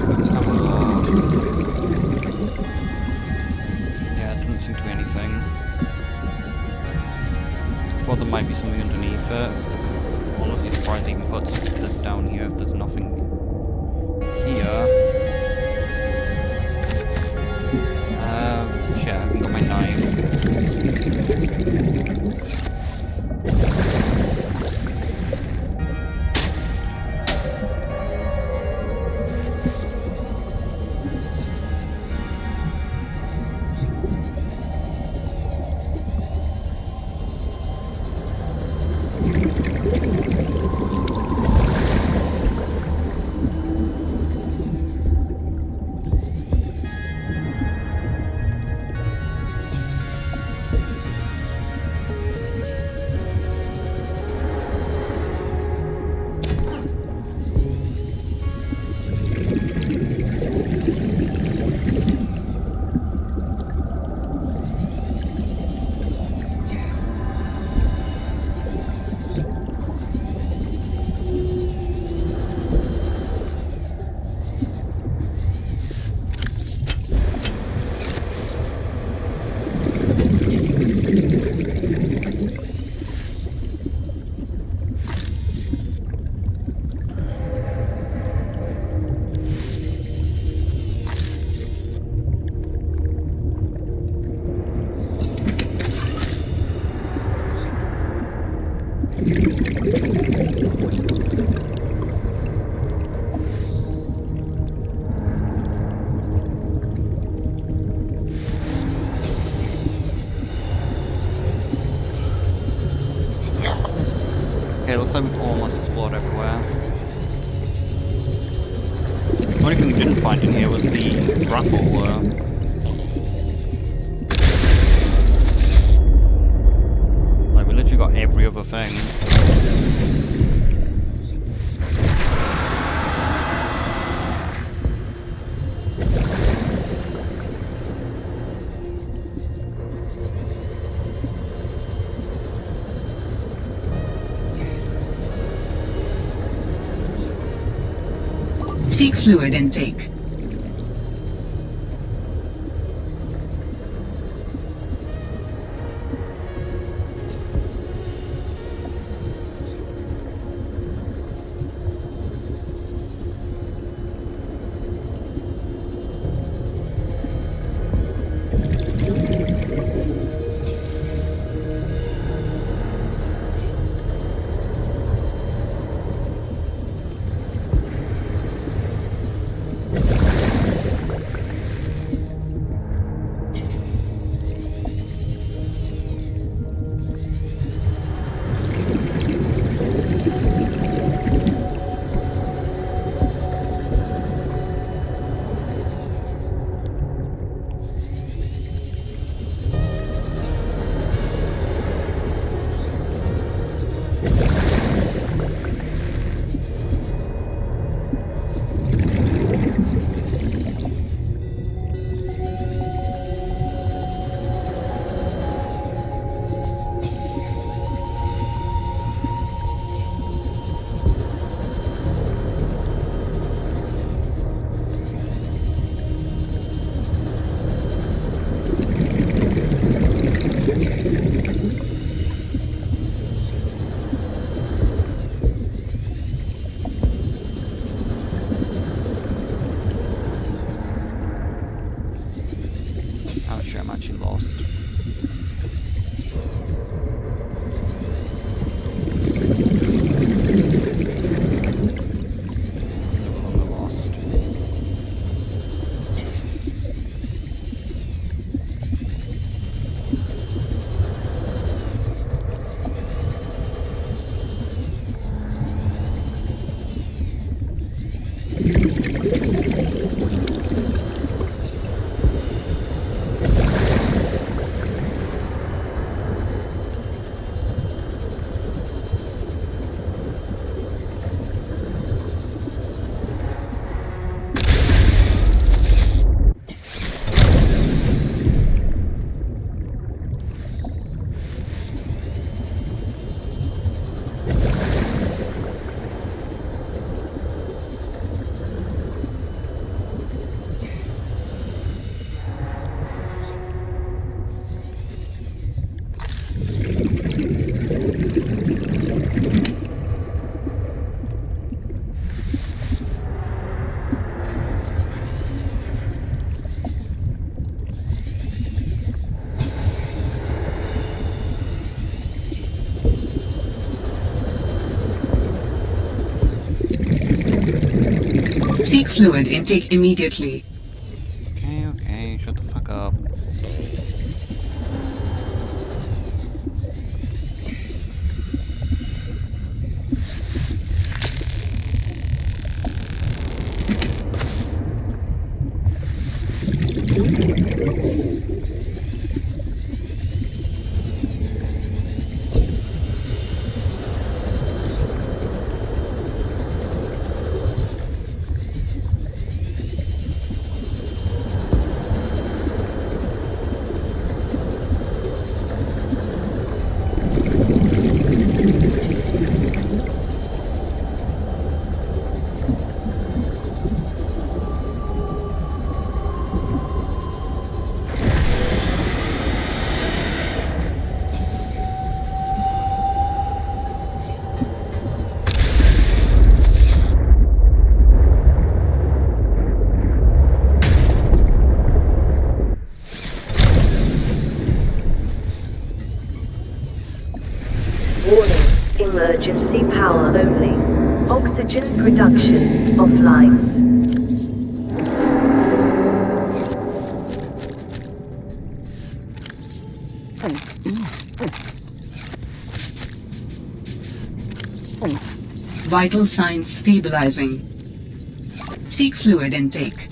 Let's have a look. Yeah, it doesn't seem to be anything. Well, there might be something underneath it. I'm honestly surprised they even put this down here if there's nothing here. Shit, I haven't got my knife. Okay, looks like we've almost explored everywhere. The only thing we didn't find in here was the grapple. Like, we literally got every other thing. Seek fluid intake. Oh shit, I'm actually lost. I'm lost. Seek fluid intake immediately. Okay, shut the fuck up. Emergency power only. Oxygen production offline. Vital signs stabilizing. Seek fluid intake.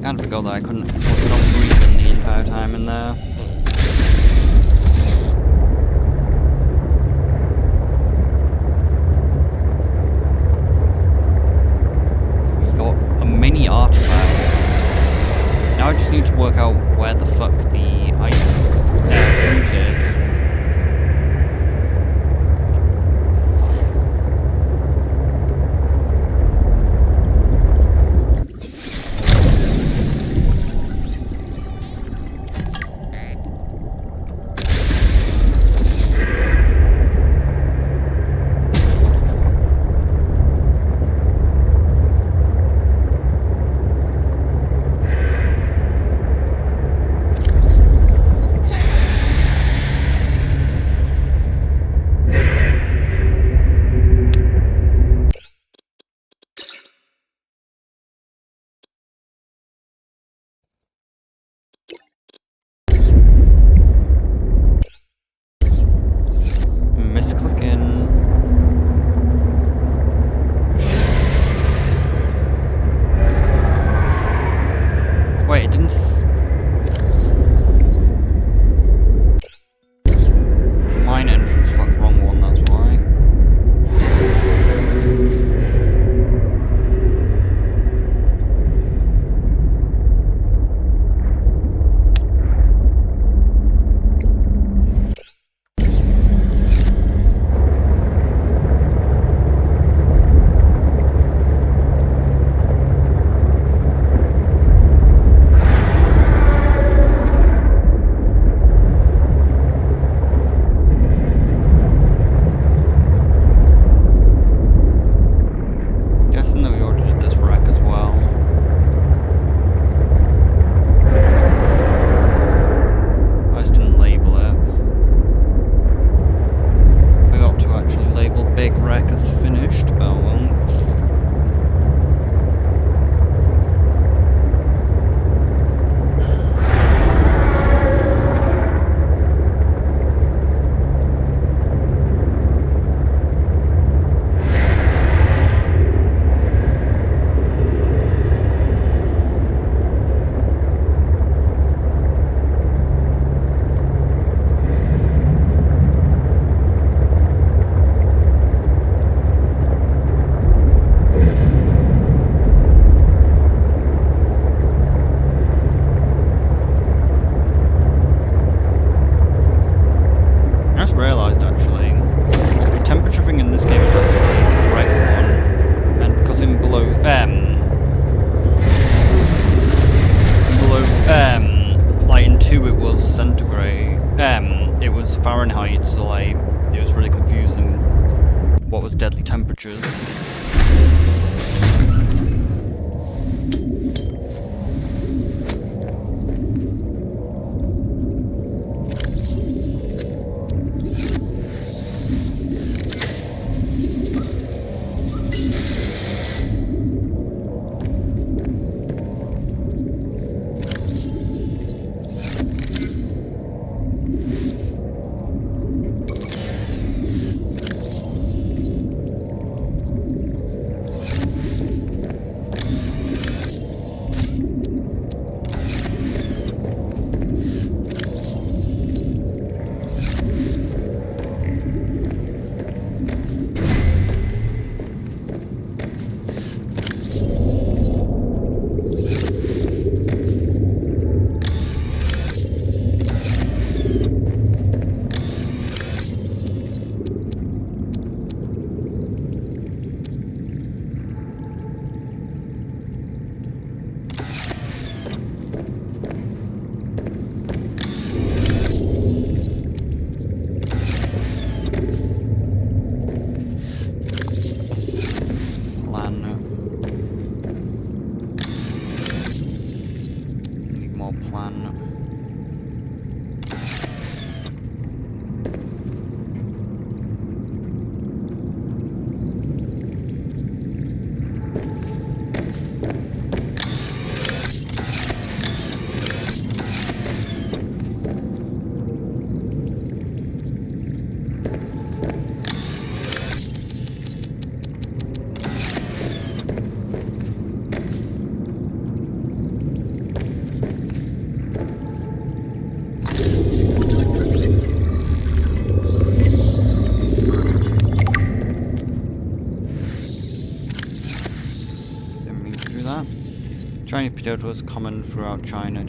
Kind of forgot that I couldn't stop breathing the entire time in there. We got a mini artifact. Now I just need to work out where the fuck the ice fruit is. Misclicking. Wait, it didn't mine entrance, fuck, wrong one, that's why. Guessing that we already did this wreck as well. I just didn't label it. Forgot to actually label big wreck as finished, but oh well. I just realised actually, the temperature thing in this game is actually the correct one, and because in below, like in 2 it was centigrade, it was Fahrenheit, so like, it was really confusing what was deadly temperatures. more plan. Chinese potato is common throughout China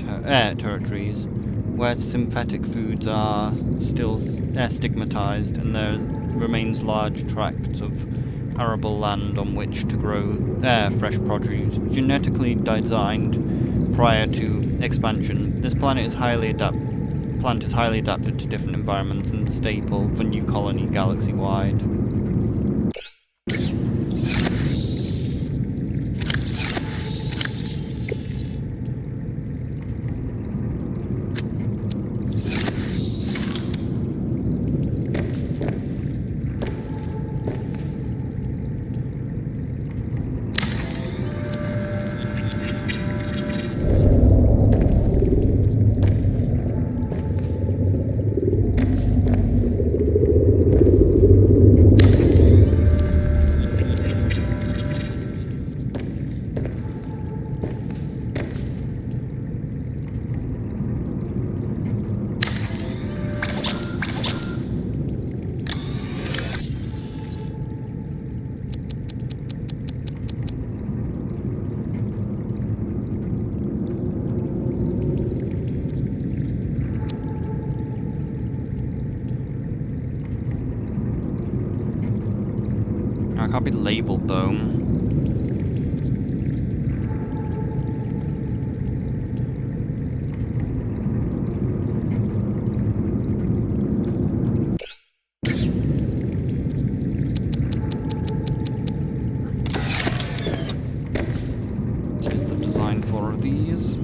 territories, where synthetic foods are still stigmatized, and there remains large tracts of arable land on which to grow fresh produce. Genetically designed prior to expansion, this plant is highly adapted to different environments and staple for new colony galaxy-wide. I can't be labeled though. Here's the design for these.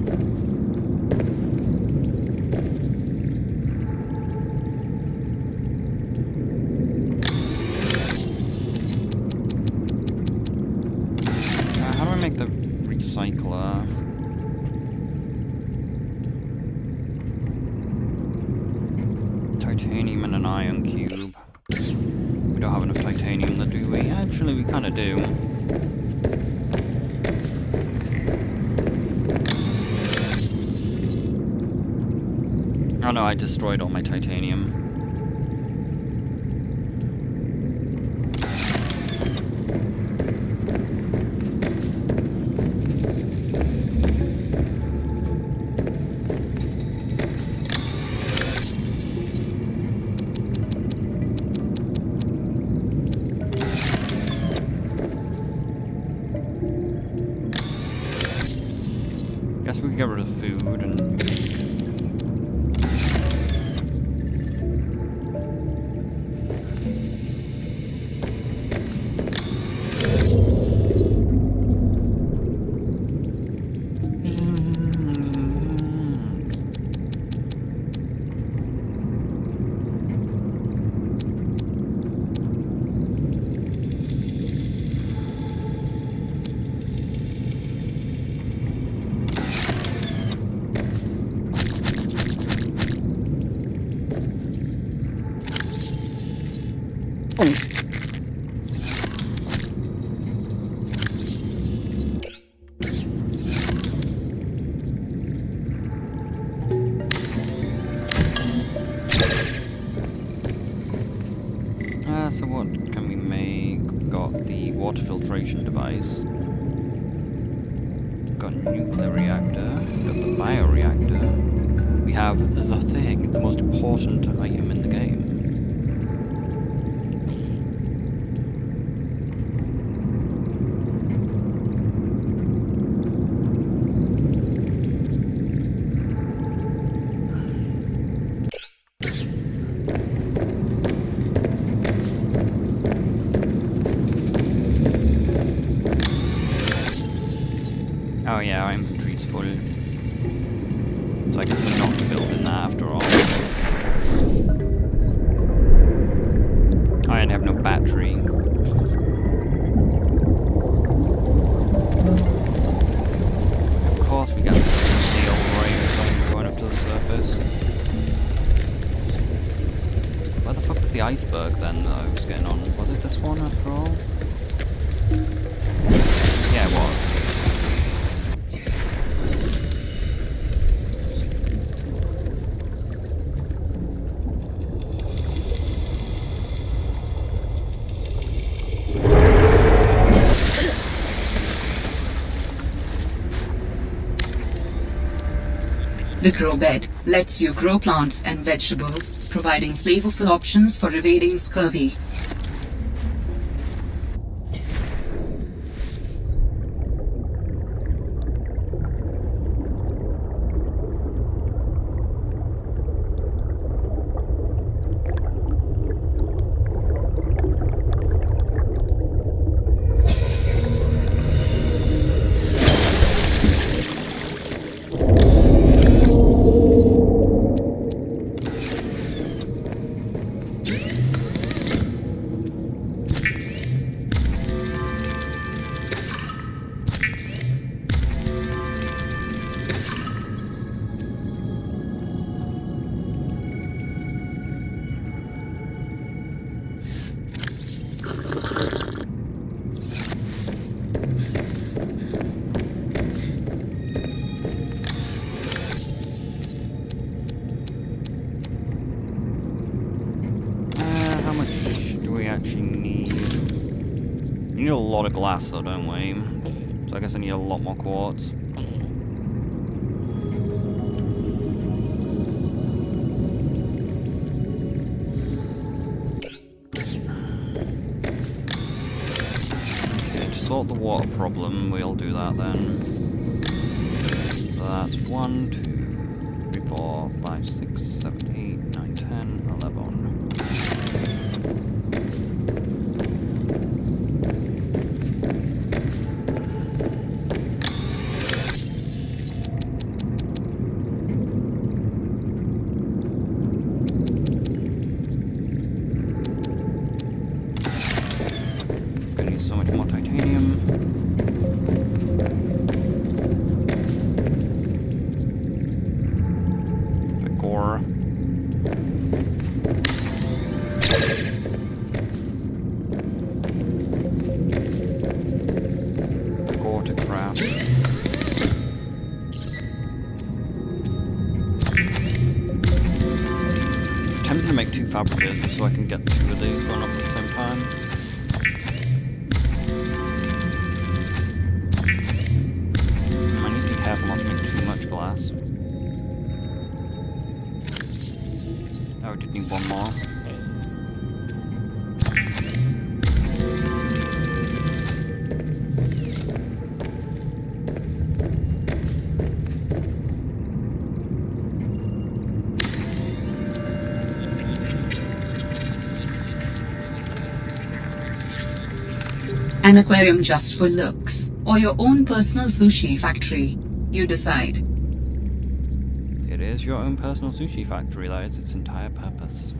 How do I make the recycler? Titanium and an ion cube. We don't have enough titanium, though, do we? Actually, we kind of do. Oh no, I destroyed all my titanium. Guess we can get rid of food and... So what can we make? We've got the water filtration device. We've got a nuclear reactor. We've got the bioreactor. We have the thing, the most important item in the game. Oh yeah, our inventory's full. So I guess we're not building that after all. I have no battery. Of course we got the old rain going up to the surface. Where the fuck was the iceberg then that I was getting on? Was it this one after all? Yeah, it was. The grow bed lets you grow plants and vegetables, providing flavorful options for evading scurvy. We need a lot of glass though, don't we? So I guess I need a lot more quartz. Okay, to sort the water problem, we'll do that then. So that's 1, 2, 3, 4, 5, 6, 7, 8, 9, 10, 11. So much more titanium. The core. The core to craft. It's tempting to make 2 fabricators so I can get 2 of these going up at the same time. Careful not to make too much glass. Oh, we did need 1 more. An aquarium just for looks, or your own personal sushi factory. You decide. It is your own personal sushi factory, that is its entire purpose.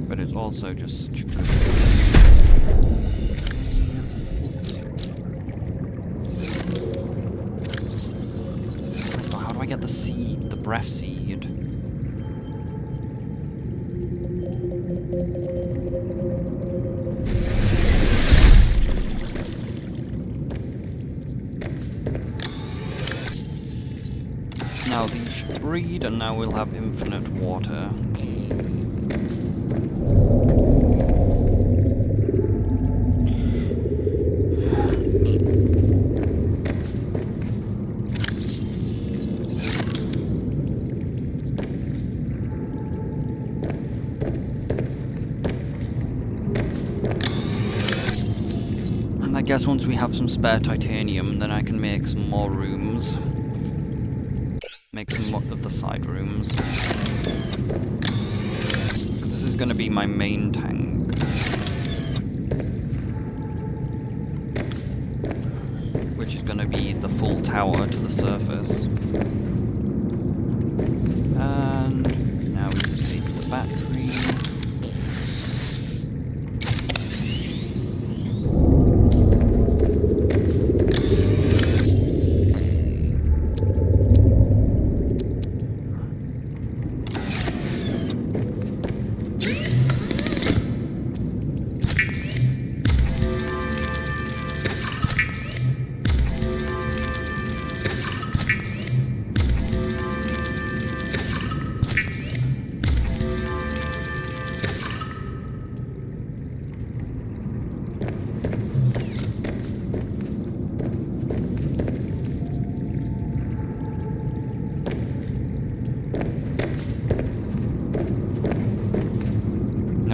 But it's also just... So how do I get the seed, the breath seed? Now these should breed, and now we'll have infinite water. And I guess once we have some spare titanium, then I can make some more rooms. Make some more of the side rooms. This is going to be my main tank. Which is going to be the full tower to the surface. And now we can take the battery.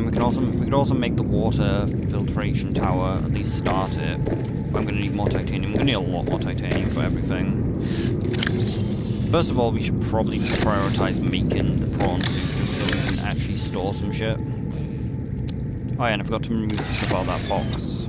We could also make the water filtration tower, at least start it. But I'm going to need more titanium. I'm going to need a lot more titanium for everything. First of all, we should probably prioritize making the prawn suit just so we can actually store some shit. Oh yeah, and I forgot to remove the stuff out of that box.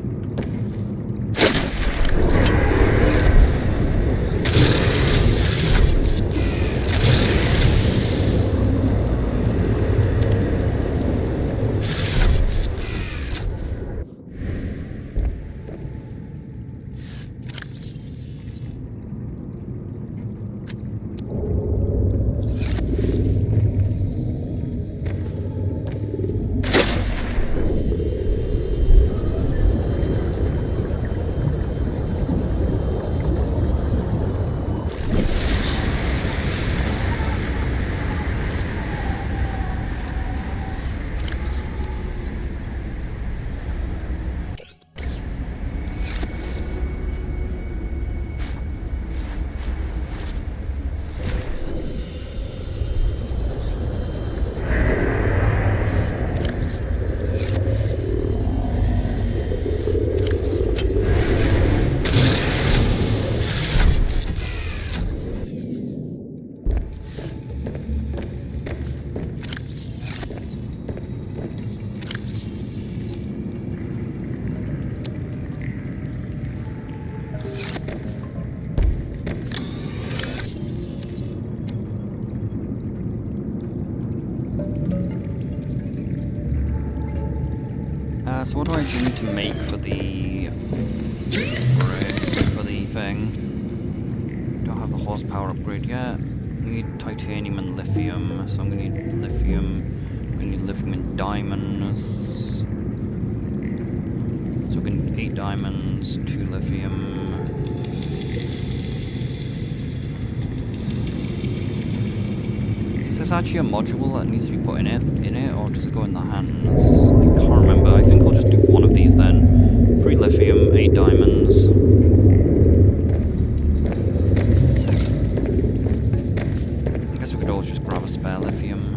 So what do I need to make for the thing? Don't have the horsepower upgrade yet. I need titanium and lithium, so I'm gonna need lithium. I'm gonna need lithium and diamonds. So we're gonna need 8 diamonds, 2 lithium. Is this actually a module that needs to be put in it, or does it go in the hands? I can't remember. I think I'll just do one of these then. 3 lithium, 8 diamonds. I guess we could always just grab a spare lithium.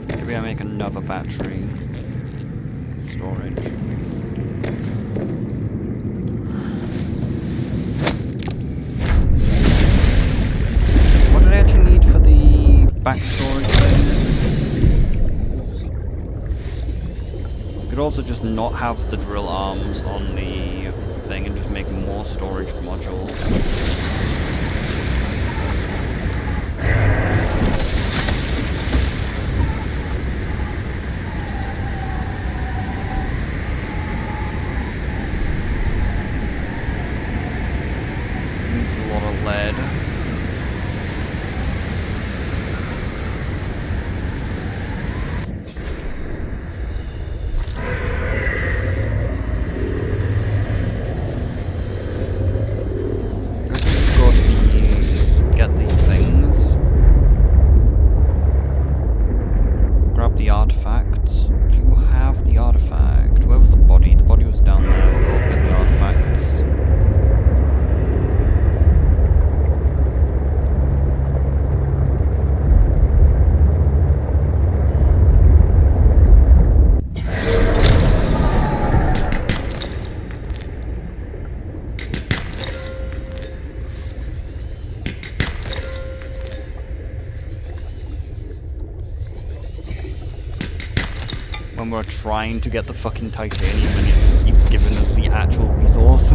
Maybe I make another battery storage. What did I actually need for the back storage thing? Could also just not have the drill arms on the thing and just make more storage modules. Needs a lot of lead. When we're trying to get the fucking titanium and it keeps giving us the actual resource.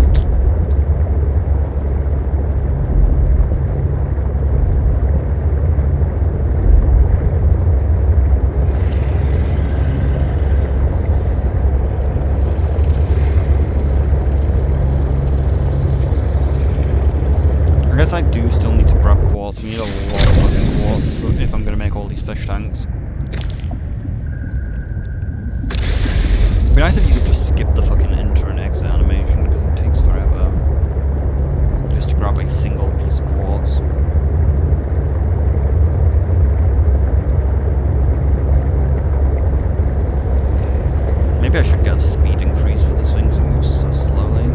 I guess I do still need to grab quartz. We need a lot of fucking quartz if I'm gonna make all these fish tanks. It'd be nice if you could just skip the fucking enter and exit animation, because it takes forever just to grab a single piece of quartz. Maybe I should get a speed increase for this thing, so it moves so slowly.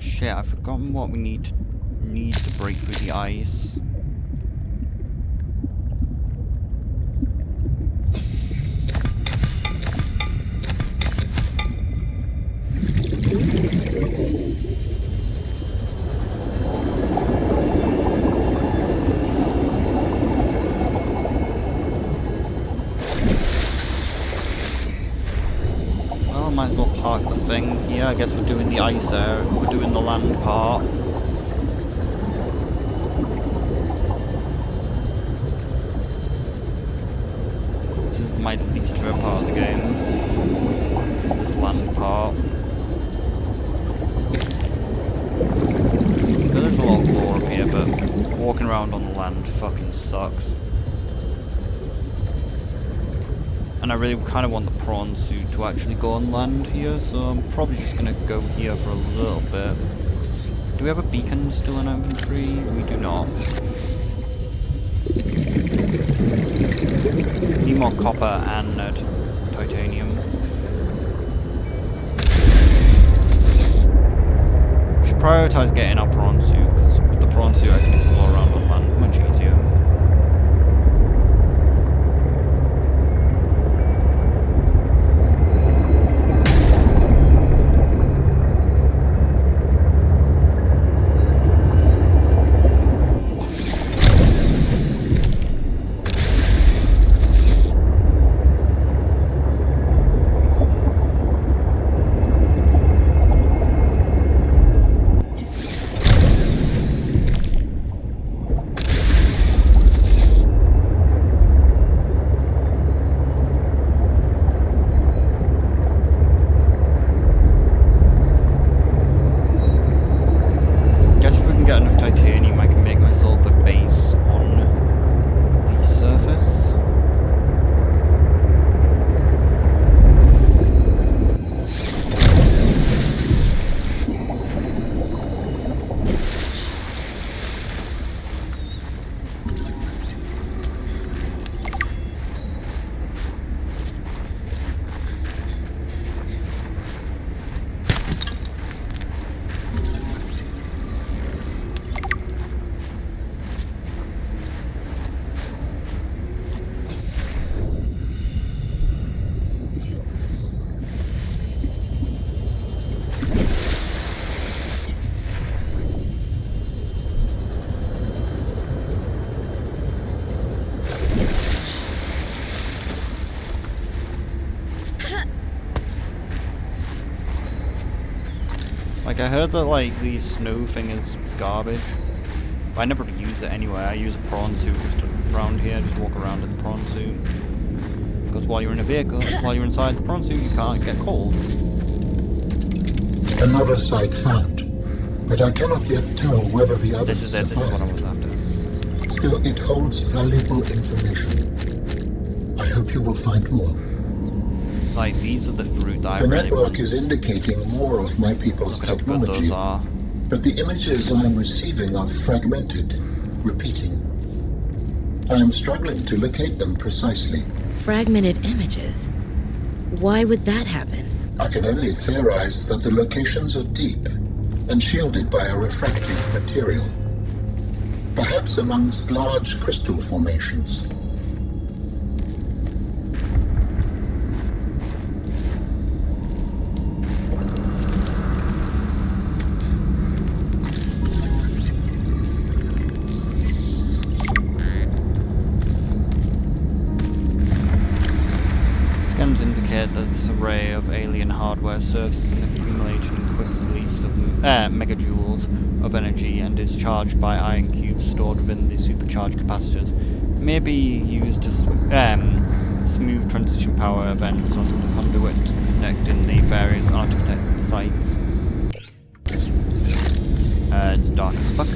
Shit, I've forgotten what we need to break through the ice. thing here. I guess we're doing the ice area. We're doing the land part. This is my least favorite part of the game. This land part. There's a lot of lore up here, but walking around on the land fucking sucks. And I really kind of want the prawn suit to actually go on land here, so I'm probably just going to go here for a little bit. Do we have a beacon still in inventory? We do not. Need more copper and titanium. Should prioritize getting our prawn suit, because with the prawn suit I can explore around on land much easier. Like, I heard that, like, the snow thing is garbage. But I never use it anyway. I use a prawn suit just around here, just walk around in the prawn suit. Because while you're in a vehicle, while you're inside the prawn suit, you can't get cold. Another site found, but I cannot yet tell whether the others This is it, this is what I was after. Still, it holds valuable information. I hope you will find more. Like, these are the fruit that I The really network want. is indicating more of my people's Look how good technology, those are. but the images I am receiving are fragmented, repeating. I am struggling to locate them precisely. Fragmented images? Why would that happen? I can only theorize that the locations are deep and shielded by a refractive material. Perhaps amongst large crystal formations. Scans indicate that this array of alien hardware serves as an accumulating quick release of megajoules of energy and is charged by ion cubes stored within the supercharged capacitors. It may be used to smooth transition power events on the conduit connecting the various artifact sites. It's dark as fuck.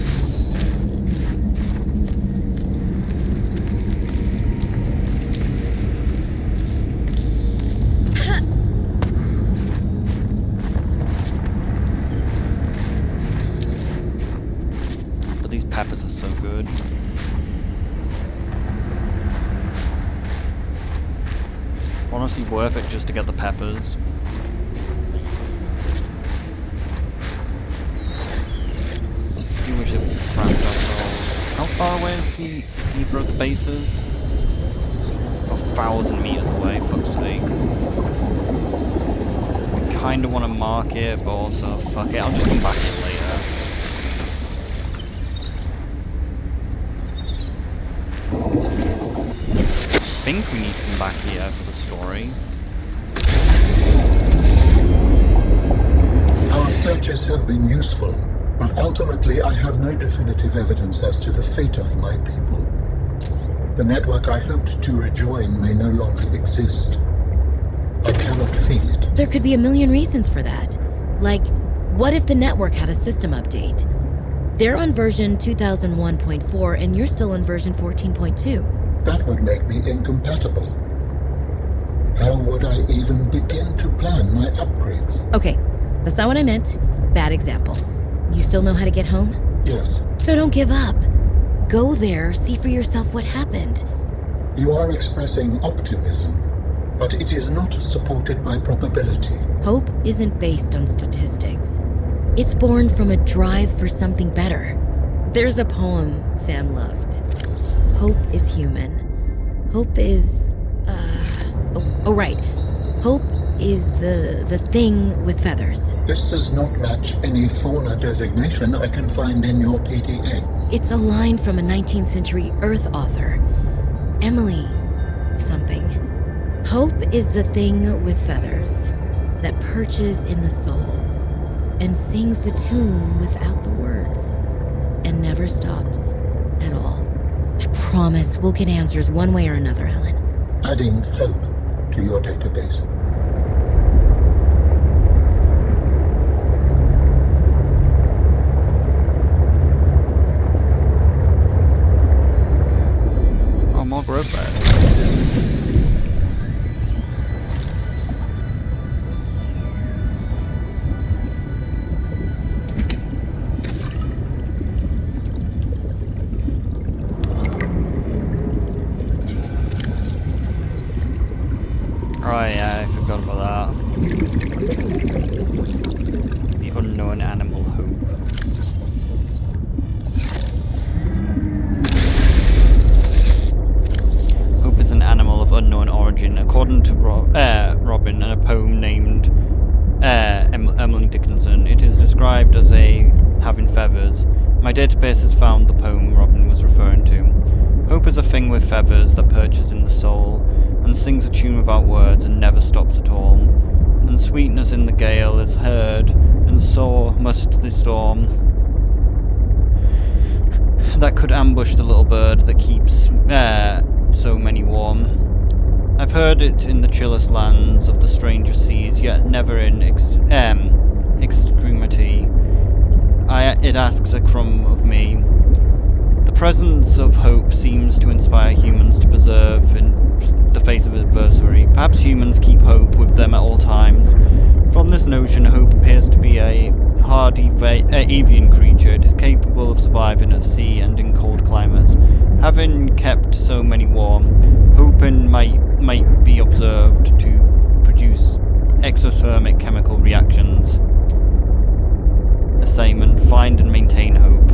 Peppers are so good. Honestly worth it just to get the peppers. I wish it cramped ourselves. How far away is either of the bases? 1,000 meters away, fuck's sake. I kinda wanna mark it, but also fuck it, I'll just come back here later. I think we need to come back here for the story. researches have been useful, but ultimately I have no definitive evidence as to the fate of my people. The network I hoped to rejoin may no longer exist. I cannot feel it. There could be a million reasons for that. Like, what if the network had a system update? They're on version 2001.4 and you're still on version 14.2. That would make me incompatible. How would I even begin to plan my upgrades? Okay, that's not what I meant. Bad example. You still know how to get home? Yes. So don't give up. Go there, see for yourself what happened. You are expressing optimism, but it is not supported by probability. Hope isn't based on statistics. It's born from a drive for something better. There's a poem Sam loved. Hope is human. Hope is... Oh, right. Hope is the thing with feathers. This does not match any fauna designation I can find in your PDA. It's a line from a 19th century Earth author. Emily something. Hope is the thing with feathers that perches in the soul and sings the tune without the words and never stops at all. I promise we'll get answers one way or another, Alan. Adding hope to your database. Oh, more growth there. Right, yeah, I forgot about that. The unknown animal hope. Hope is an animal of unknown origin, according to Robin in a poem named Emily Dickinson. It is described as having feathers. My database has found the poem Robin was referring to. Hope is a thing with feathers that perches in the soul, and sings a tune without words and never stops at all. And sweetness in the gale is heard, and so must the storm that could ambush the little bird that keeps so many warm. I've heard it in the chillest lands of the strangest seas, yet never in extremity. It asks a crumb of me. The presence of hope seems to inspire humans to persevere in the face of adversity. Perhaps humans keep hope with them at all times. From this notion, hope appears to be a hardy avian creature. It is capable of surviving at sea and in cold climates. Having kept so many warm, hope might be observed to produce exothermic chemical reactions. Assignment: find and maintain hope.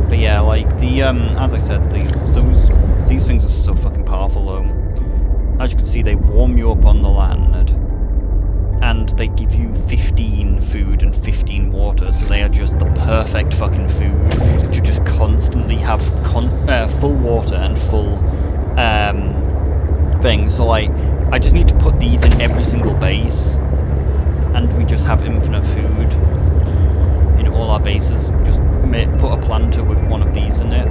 But yeah, like as I said, these things are so fucking powerful though. As you can see, they warm you up on the land, and they give you 15 food and 15 water, so they are just the perfect fucking food to just constantly have full water and full thing. So like, I just need to put these in every single base, and we just have infinite food in all our bases. Just put a planter with one of these in it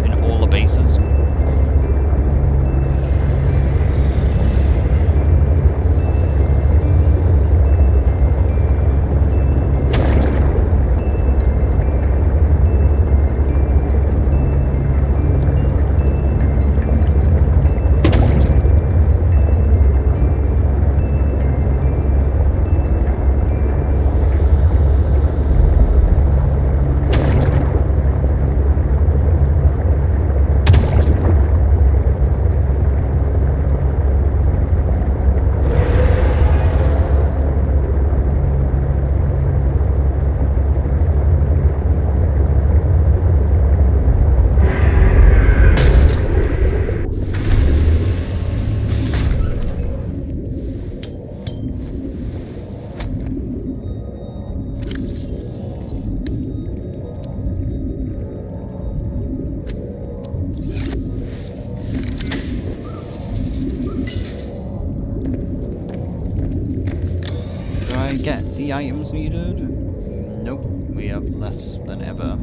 in all the bases. I get the items needed? Nope, we have less than ever.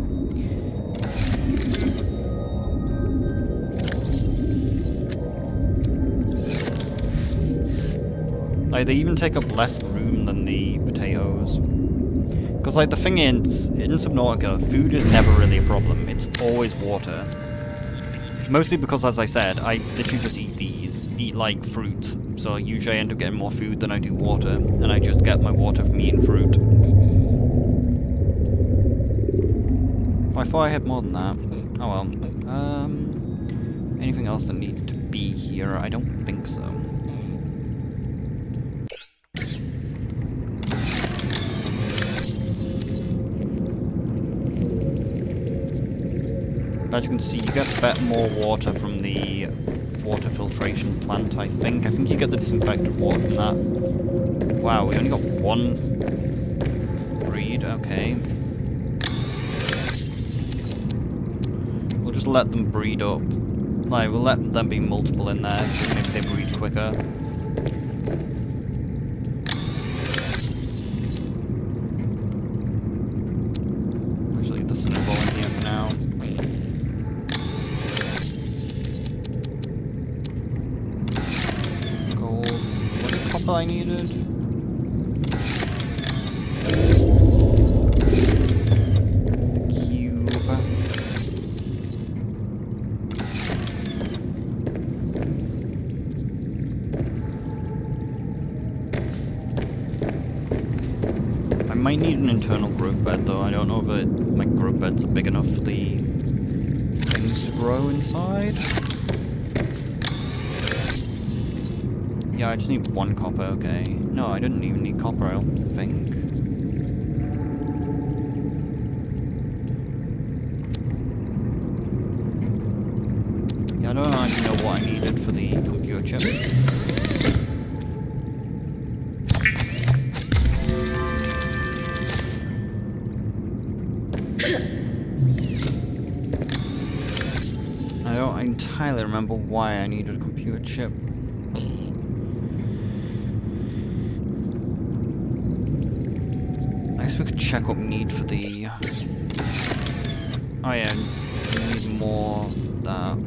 Like, they even take up less room than the potatoes. Because, like, the thing is, in Subnautica, food is never really a problem. It's always water. Mostly because, as I said, I literally just eat like fruits. So usually I end up getting more food than I do water, and I just get my water from eating fruit. I thought I had more than that. Oh well. Anything else that needs to be here? I don't think so. As you can see, you get more water from the water filtration plant, I think. I think you get the disinfected water from that. Wow, we only got one breed, okay. We'll just let them breed up. Like, we'll let them be multiple in there, so maybe they breed quicker. Actually, leave the snowball in here for now. I needed. The cube. I might need an internal growth bed though. I don't know if my growth beds are big enough for the things to grow inside. Yeah, I just need one copper, okay. No, I didn't even need copper, I don't think. Yeah, I don't actually know what I needed for the computer chip. I don't entirely remember why I needed a computer chip. I guess we could check what we need for the... Oh yeah, we need more of that.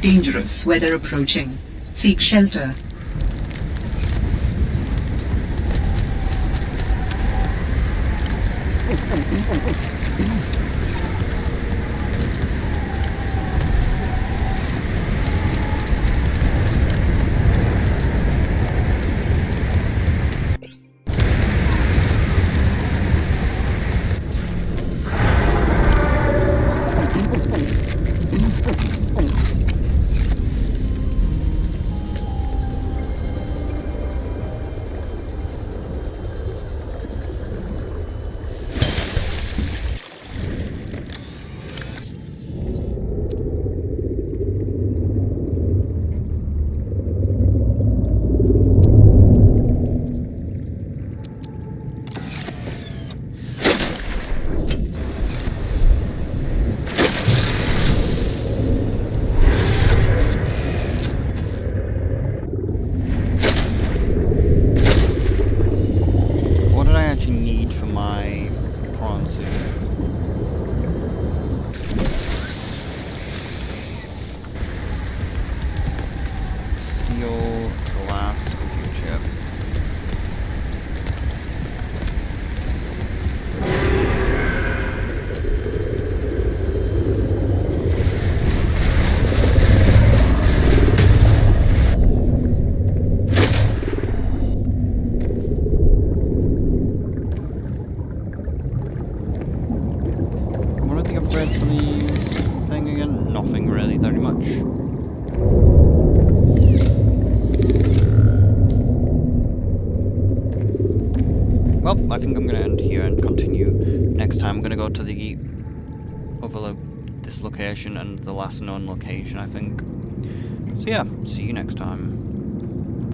Dangerous weather approaching. Seek shelter. guys for the thing again? Nothing really, very much. Well, I think I'm going to end here and continue next time. I'm going to go to the this location and the last known location, I think. So yeah, see you next time.